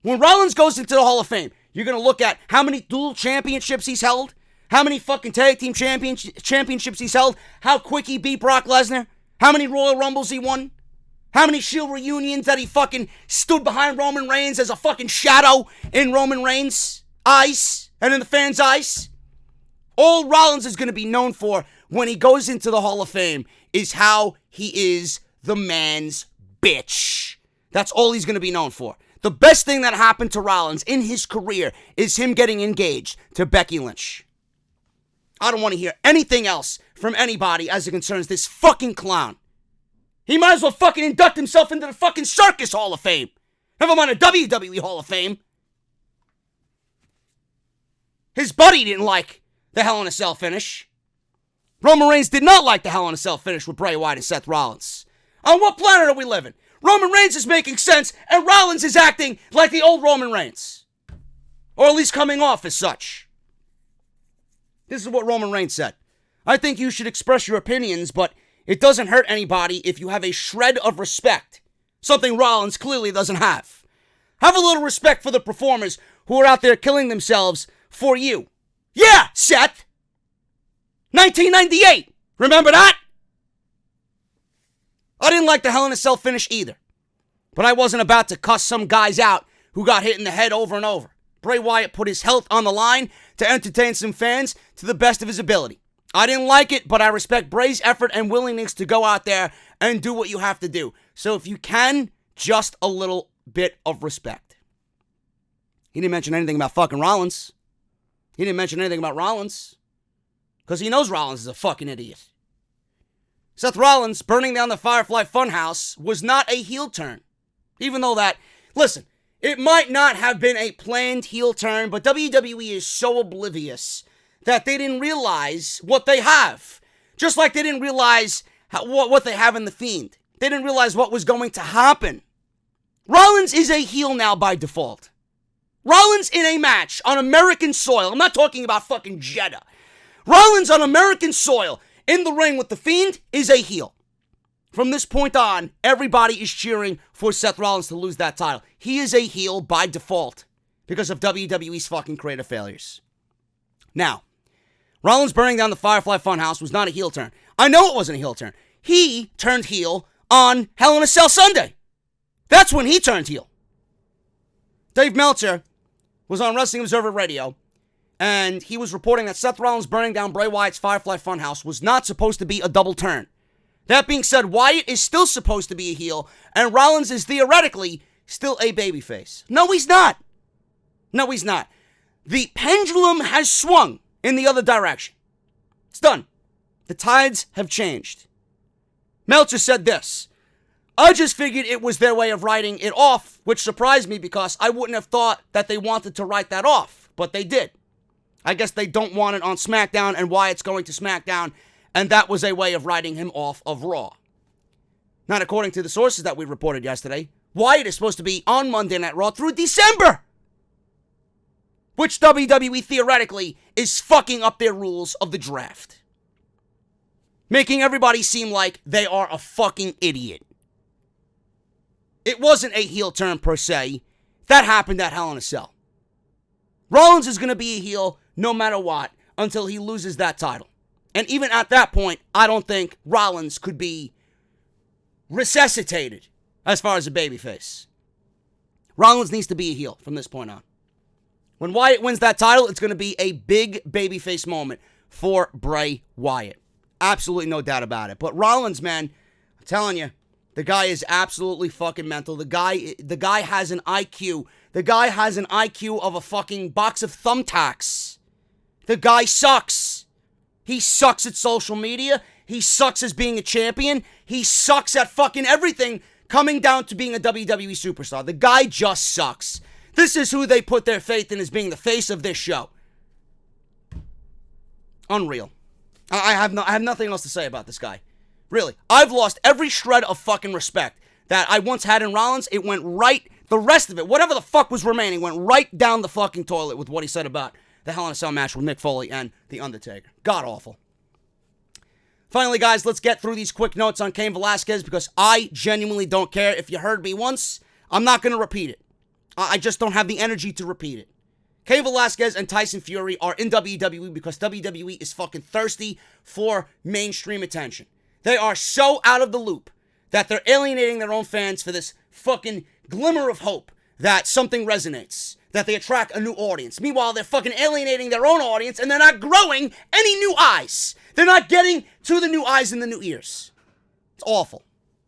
When Rollins goes into the Hall of Fame, you're going to look at how many dual championships he's held, how many fucking tag team championships he's held, how quick he beat Brock Lesnar, how many Royal Rumbles he won, how many Shield reunions that he fucking stood behind Roman Reigns as a fucking shadow in Roman Reigns' eyes and in the fans' eyes. All Rollins is going to be known for when he goes into the Hall of Fame is how he is the man's bitch. That's all he's going to be known for. The best thing that happened to Rollins in his career is him getting engaged to Becky Lynch. I don't want to hear anything else from anybody as it concerns this fucking clown. He might as well fucking induct himself into the fucking Circus Hall of Fame. Never mind a WWE Hall of Fame. His buddy didn't like the Hell in a Cell finish. Roman Reigns did not like the Hell in a Cell finish with Bray Wyatt and Seth Rollins. On what planet are we living? Roman Reigns is making sense, and Rollins is acting like the old Roman Reigns. Or at least coming off as such. This is what Roman Reigns said. I think you should express your opinions, but it doesn't hurt anybody if you have a shred of respect. Something Rollins clearly doesn't have. Have a little respect for the performers who are out there killing themselves for you. Yeah, Seth! 1998! Remember that? I didn't like the Hell in a Cell finish either. But I wasn't about to cuss some guys out who got hit in the head over and over. Bray Wyatt put his health on the line to entertain some fans to the best of his ability. I didn't like it, but I respect Bray's effort and willingness to go out there and do what you have to do. So if you can, just a little bit of respect. He didn't mention anything about fucking Rollins. He didn't mention anything about Rollins. Because he knows Rollins is a fucking idiot. Seth Rollins burning down the Firefly Funhouse was not a heel turn. Even though that, listen, it might not have been a planned heel turn, but WWE is so oblivious that they didn't realize what they have. Just like they didn't realize what they have in The Fiend. They didn't realize what was going to happen. Rollins is a heel now by default. Rollins in a match on American soil. I'm not talking about fucking Jeddah. Rollins on American soil in the ring with The Fiend is a heel. From this point on, everybody is cheering for Seth Rollins to lose that title. He is a heel by default because of WWE's fucking creative failures. Now, Rollins burning down the Firefly Funhouse was not a heel turn. I know it wasn't a heel turn. He turned heel on Hell in a Cell Sunday. That's when he turned heel. Dave Meltzer was on Wrestling Observer Radio, and he was reporting that Seth Rollins burning down Bray Wyatt's Firefly Funhouse was not supposed to be a double turn. That being said, Wyatt is still supposed to be a heel, and Rollins is theoretically still a babyface. No, he's not. No, he's not. The pendulum has swung in the other direction. It's done. The tides have changed. Meltzer said this: I just figured it was their way of writing it off, which surprised me because I wouldn't have thought that they wanted to write that off, but they did. I guess they don't want it on Smackdown, and Wyatt's going to Smackdown, and that was a way of writing him off of Raw. Not according to the sources that we reported yesterday. Wyatt is supposed to be on Monday Night Raw through December, which WWE theoretically is fucking up their rules of the draft, making everybody seem like they are a fucking idiot. It wasn't a heel turn per se. That happened at Hell in a Cell. Rollins is going to be a heel no matter what until he loses that title. And even at that point, I don't think Rollins could be resuscitated as far as a babyface. Rollins needs to be a heel from this point on. When Wyatt wins that title, it's going to be a big babyface moment for Bray Wyatt. Absolutely no doubt about it. But Rollins, man, I'm telling you, the guy is absolutely fucking mental. The guy has an IQ. The guy has an IQ of a fucking box of thumbtacks. The guy sucks. He sucks at social media. He sucks as being a champion. He sucks at fucking everything coming down to being a WWE superstar. The guy just sucks. This is who they put their faith in as being the face of this show. Unreal. I have nothing else to say about this guy. Really. I've lost every shred of fucking respect that I once had in Rollins. It went right, the rest of it, whatever the fuck was remaining, went right down the fucking toilet with what he said about the Hell in a Cell match with Mick Foley and The Undertaker. God awful. Finally, guys, let's get through these quick notes on Cain Velasquez because I genuinely don't care. If you heard me once, I'm not going to repeat it. I just don't have the energy to repeat it. Cain Velasquez and Tyson Fury are in WWE because WWE is fucking thirsty for mainstream attention. They are so out of the loop that they're alienating their own fans for this fucking glimmer of hope that something resonates, that they attract a new audience. Meanwhile, they're fucking alienating their own audience and they're not growing any new eyes. They're not getting to the new eyes and the new ears. It's awful.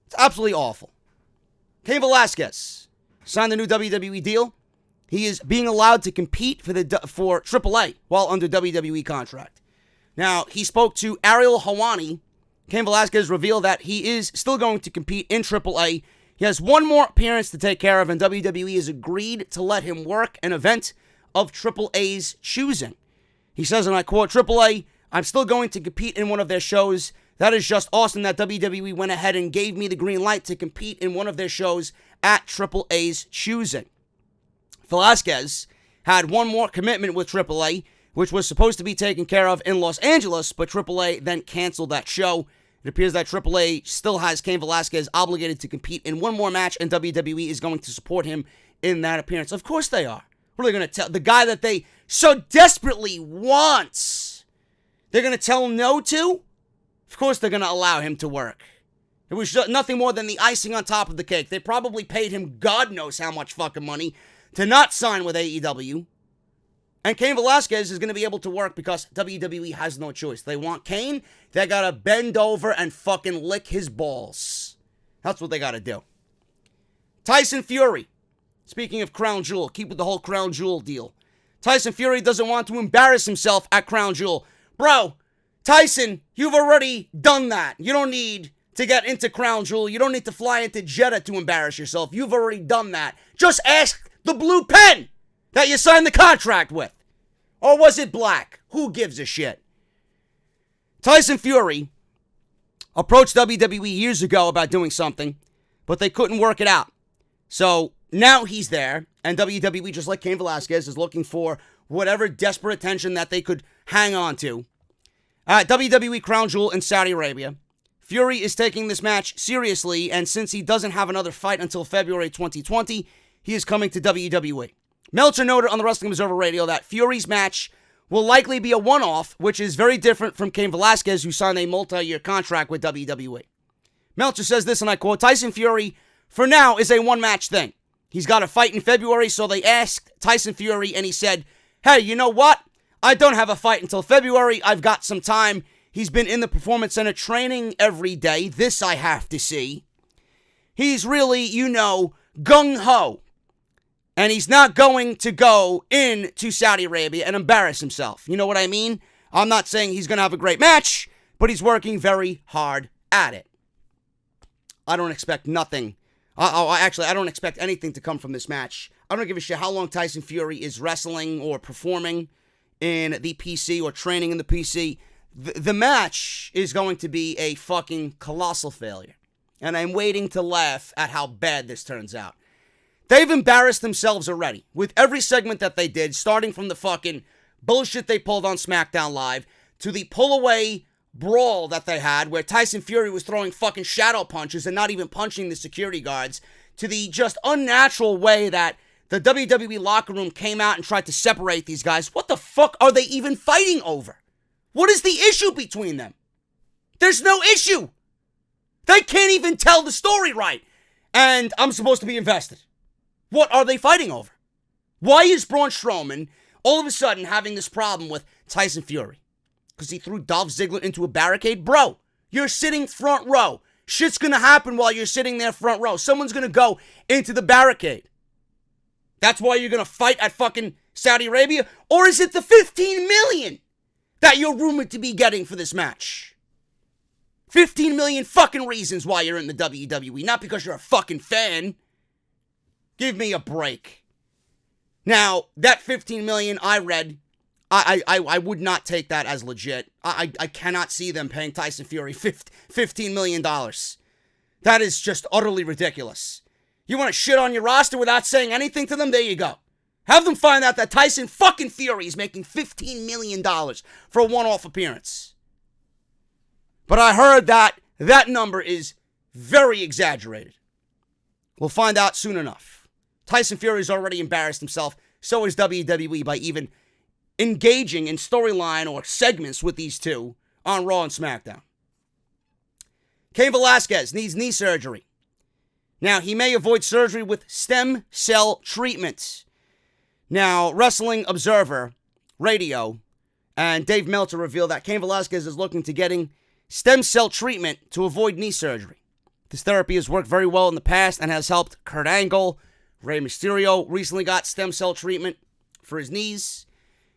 It's absolutely awful. Cain Velasquez signed the new WWE deal. He is being allowed to compete for AAA while under WWE contract. Now, he spoke to Ariel Helwani. Cain Velasquez revealed that he is still going to compete in AAA. He has one more appearance to take care of, and WWE has agreed to let him work an event of AAA's choosing. He says, and I quote, AAA, I'm still going to compete in one of their shows. That is just awesome that WWE went ahead and gave me the green light to compete in one of their shows at AAA's choosing. Velasquez had one more commitment with AAA, which was supposed to be taken care of in Los Angeles, but AAA then canceled that show. It appears that AAA still has Cain Velasquez obligated to compete in one more match, and WWE is going to support him in that appearance. Of course they are. What are they going to tell? The guy that they so desperately want, they're going to tell him no to? Of course they're going to allow him to work. It was nothing more than the icing on top of the cake. They probably paid him God knows how much fucking money to not sign with AEW. And Cain Velasquez is going to be able to work because WWE has no choice. They want Cain, they got to bend over and fucking lick his balls. That's what they got to do. Tyson Fury. Speaking of Crown Jewel, keep with the whole Crown Jewel deal. Tyson Fury doesn't want to embarrass himself at Crown Jewel. Bro, Tyson, you've already done that. You don't need to get into Crown Jewel. You don't need to fly into Jeddah to embarrass yourself. You've already done that. Just ask the blue pen that you signed the contract with. Or was it black? Who gives a shit? Tyson Fury approached WWE years ago about doing something, but they couldn't work it out. So now he's there, and WWE, just like Cain Velasquez, is looking for whatever desperate attention that they could hang on to. At WWE Crown Jewel in Saudi Arabia, Fury is taking this match seriously, and since he doesn't have another fight until February 2020, he is coming to WWE. Meltzer noted on the Wrestling Observer Radio that Fury's match will likely be a one-off, which is very different from Cain Velasquez, who signed a multi-year contract with WWE. Meltzer says this, and I quote, Tyson Fury, for now, is a one-match thing. He's got a fight in February, so they asked Tyson Fury, and he said, hey, you know what? I don't have a fight until February. I've got some time. He's been in the Performance Center training every day. This I have to see. He's really, gung-ho. And he's not going to go into Saudi Arabia and embarrass himself. You know what I mean? I'm not saying he's going to have a great match, but he's working very hard at it. I don't expect nothing. I don't expect anything to come from this match. I don't give a shit how long Tyson Fury is wrestling or performing in the PC or training in the PC. The match is going to be a fucking colossal failure. And I'm waiting to laugh at how bad this turns out. They've embarrassed themselves already with every segment that they did, starting from the fucking bullshit they pulled on Smackdown Live to the pull-away brawl that they had where Tyson Fury was throwing fucking shadow punches and not even punching the security guards, to the just unnatural way that the WWE locker room came out and tried to separate these guys. What the fuck are they even fighting over? What is the issue between them? There's no issue. They can't even tell the story right. And I'm supposed to be invested. What are they fighting over? Why is Braun Strowman all of a sudden having this problem with Tyson Fury? Because he threw Dolph Ziggler into a barricade? Bro, you're sitting front row. Shit's gonna happen while you're sitting there front row. Someone's gonna go into the barricade. That's why you're gonna fight at fucking Saudi Arabia? Or is it the $15 million that you're rumored to be getting for this match? 15 million fucking reasons why you're in the WWE, not because you're a fucking fan. Give me a break. Now, that 15 million I read, I would not take that as legit. I cannot see them paying Tyson Fury $15 million. That is just utterly ridiculous. You want to shit on your roster without saying anything to them? There you go. Have them find out that Tyson fucking Fury is making $15 million for a one-off appearance. But I heard that number is very exaggerated. We'll find out soon enough. Tyson Fury's already embarrassed himself. So is WWE by even engaging in storyline or segments with these two on Raw and SmackDown. Cain Velasquez needs knee surgery. Now, he may avoid surgery with stem cell treatments. Now, Wrestling Observer Radio and Dave Meltzer revealed that Cain Velasquez is looking to getting stem cell treatment to avoid knee surgery. This therapy has worked very well in the past and has helped Kurt Angle. Rey Mysterio recently got stem cell treatment for his knees.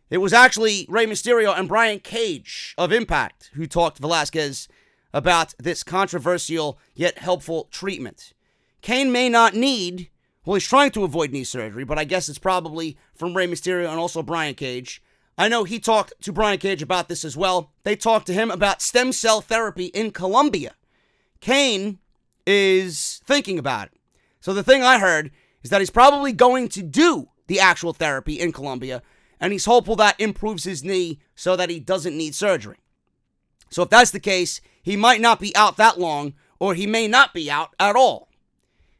It was actually Rey Mysterio and Brian Cage of Impact who talked to Velasquez about this controversial yet helpful treatment. Cain may not need, well, he's trying to avoid knee surgery, but I guess it's probably from Rey Mysterio and also Brian Cage. I know he talked to Brian Cage about this as well. They talked to him about stem cell therapy in Colombia. Cain is thinking about it. So the thing I heard is that he's probably going to do the actual therapy in Colombia, and he's hopeful that improves his knee so that he doesn't need surgery. So if that's the case, he might not be out that long, or he may not be out at all.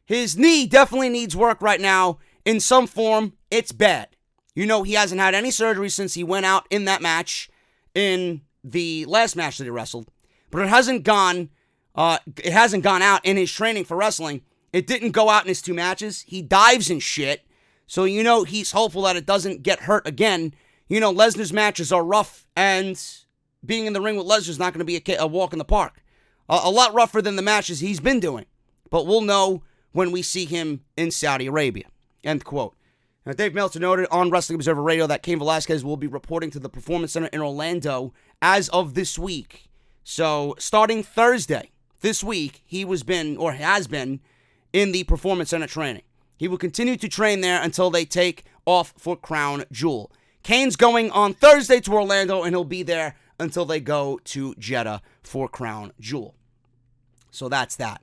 His knee definitely needs work right now. In some form, it's bad. You know, he hasn't had any surgery since he went out in that match, in the last match that he wrestled. But it hasn't gone out in his training for wrestling. It didn't go out in his two matches. He dives and shit. So, you know, he's hopeful that it doesn't get hurt again. You know, Lesnar's matches are rough, and being in the ring with Lesnar's not going to be a walk in the park. A lot rougher than the matches he's been doing. But we'll know when we see him in Saudi Arabia. End quote. Now, Dave Meltzer noted on Wrestling Observer Radio that Cain Velasquez will be reporting to the Performance Center in Orlando as of this week. So, starting Thursday, this week, he has been in the Performance Center training. He will continue to train there until they take off for Crown Jewel. Cain's going on Thursday to Orlando, and he'll be there until they go to Jeddah for Crown Jewel. So that's that.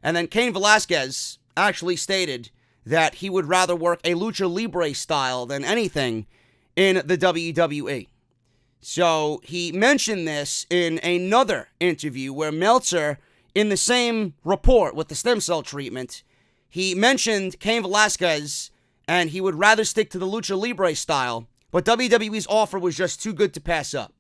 And then Cain Velasquez actually stated that he would rather work a Lucha Libre style than anything in the WWE. So he mentioned this in another interview where Meltzer, in the same report with the stem cell treatment, he mentioned Cain Velasquez and he would rather stick to the Lucha Libre style, but WWE's offer was just too good to pass up.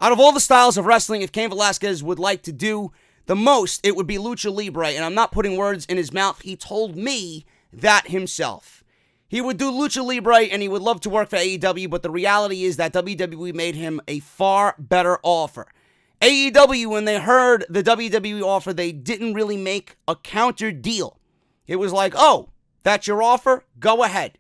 Out of all the styles of wrestling, if Cain Velasquez would like to do the most, it would be Lucha Libre, and I'm not putting words in his mouth. He told me that himself. He would do Lucha Libre and he would love to work for AEW, but the reality is that WWE made him a far better offer. AEW, when they heard the WWE offer, they didn't really make a counter deal. It was like, oh, That's your offer? Go ahead.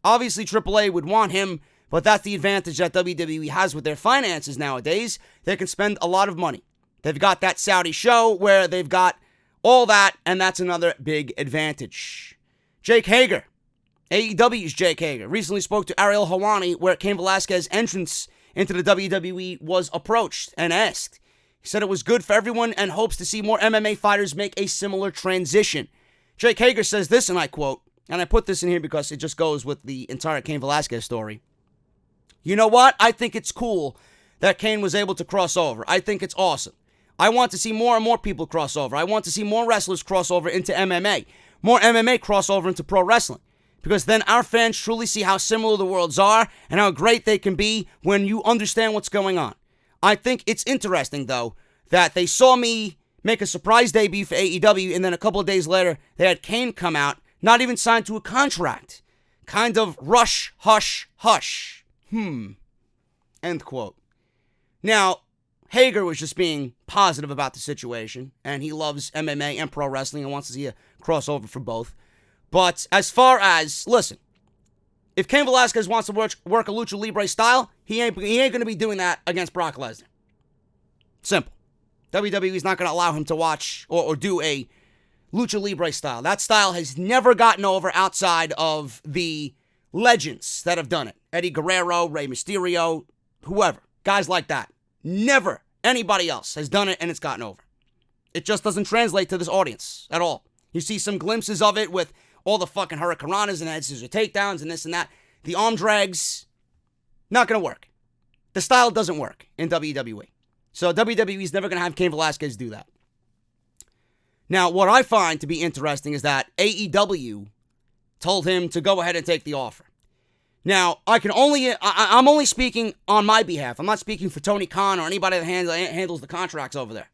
Obviously, AAA would want him, but that's the advantage that WWE has with their finances nowadays. They can spend a lot of money. They've got that Saudi show where they've got all that, and that's another big advantage. Jake Hager, AEW's Jake Hager, recently spoke to Ariel Helwani where Cain Velasquez's entrance into the WWE was approached and asked. He said it was good for everyone and hopes to see more MMA fighters make a similar transition. Jake Hager says this, and I quote, and I put this in here because it just goes with the entire Cain Velasquez story. You know what? I think it's cool that Cain was able to cross over. I think it's awesome. I want to see more and more people cross over. I want to see more wrestlers cross over into MMA. More MMA cross over into pro wrestling. Because then our fans truly see how similar the worlds are and how great they can be when you understand what's going on. I think it's interesting, though, that they saw me make a surprise debut for AEW, and then a couple of days later, they had Cain come out, not even signed to a contract. Kind of rush, hush, hush. End quote. Now, Hager was just being positive about the situation, and he loves MMA and pro wrestling and wants to see a crossover for both. But as far as, listen, if Cain Velasquez wants to work a Lucha Libre style, he ain't going to be doing that against Brock Lesnar. Simple. WWE's not going to allow him to watch or do a Lucha Libre style. That style has never gotten over outside of the legends that have done it. Eddie Guerrero, Rey Mysterio, whoever. Guys like that. Never anybody else has done it and it's gotten over. It just doesn't translate to this audience at all. You see some glimpses of it with all the fucking hurricanranas and head scissor takedowns and this and that. The arm drags, not going to work. The style doesn't work in WWE. So WWE is never going to have Cain Velasquez do that. Now, what I find to be interesting is that AEW told him to go ahead and take the offer. Now, I'm only speaking on my behalf. I'm not speaking for Tony Khan or anybody that handles the contracts over there.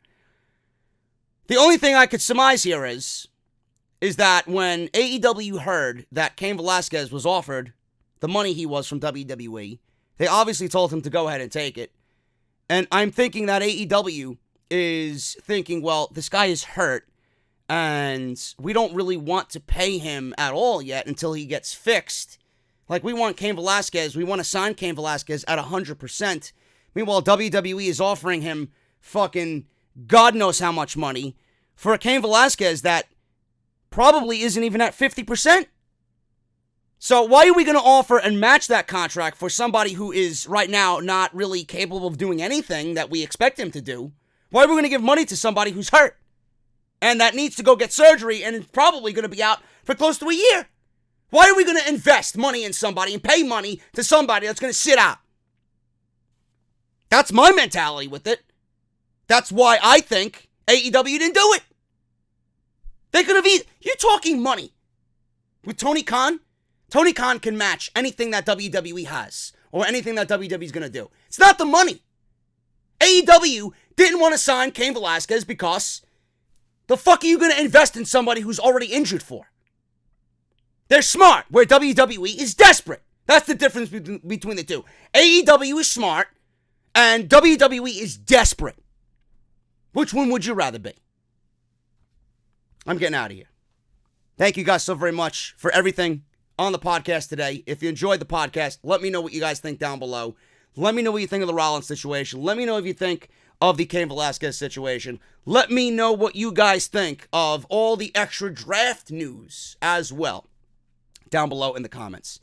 The only thing I could surmise here is that when AEW heard that Cain Velasquez was offered the money he was from WWE, they obviously told him to go ahead and take it. And I'm thinking that AEW is thinking, well, this guy is hurt, and we don't really want to pay him at all yet until he gets fixed. Like, we want Cain Velasquez, we want to sign Cain Velasquez at 100%. Meanwhile, WWE is offering him fucking God knows how much money for a Cain Velasquez that probably isn't even at 50%. So why are we going to offer and match that contract for somebody who is right now not really capable of doing anything that we expect him to do? Why are we going to give money to somebody who's hurt and that needs to go get surgery and is probably going to be out for close to a year? Why are we going to invest money in somebody and pay money to somebody that's going to sit out? That's my mentality with it. That's why I think AEW didn't do it. They could have you're talking money. With Tony Khan, Tony Khan can match anything that WWE has or anything that WWE is going to do. It's not the money. AEW didn't want to sign Cain Velasquez because the fuck are you going to invest in somebody who's already injured for? They're smart, where WWE is desperate. That's the difference between the two. AEW is smart, and WWE is desperate. Which one would you rather be? I'm getting out of here. Thank you guys so very much for everything on the podcast today. If you enjoyed the podcast, let me know what you guys think down below. Let me know what you think of the Rollins situation. Let me know if you think of the Cain Velasquez situation. Let me know what you guys think of all the extra draft news as well down below in the comments.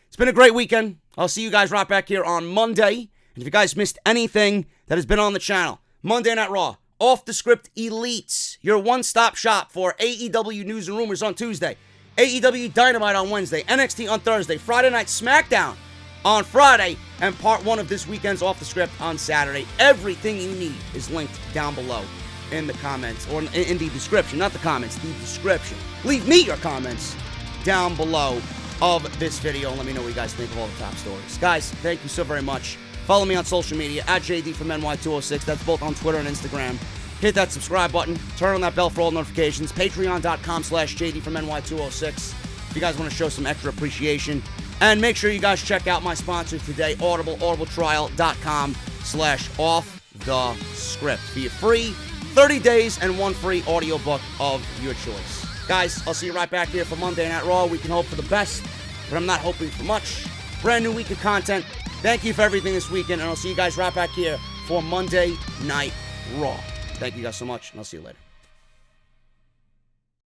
It's been a great weekend. I'll see you guys right back here on Monday. And if you guys missed anything that has been on the channel, Monday Night Raw, Off the Script Elites, your one-stop shop for AEW news and rumors on Tuesday, AEW Dynamite on Wednesday, NXT on Thursday, Friday Night Smackdown on Friday, and part one of this weekend's Off the Script on Saturday. Everything you need is linked down below in the comments, or in the description, not the comments, the description. Leave me your comments down below of this video and let me know what you guys think of all the top stories. Guys, thank you so very much. Follow me on social media at JD from NY206. That's both on Twitter and Instagram. Hit that subscribe button. Turn on that bell for all notifications. Patreon.com/JD from NY206. If you guys want to show some extra appreciation. And make sure you guys check out my sponsor today, Audible, audibletrial.com/offthescript. For your free 30 days and one free audiobook of your choice. Guys, I'll see you right back here for Monday Night Raw. We can hope for the best, but I'm not hoping for much. Brand new week of content. Thank you for everything this weekend, and I'll see you guys right back here for Monday Night Raw. Thank you guys so much, and I'll see you later.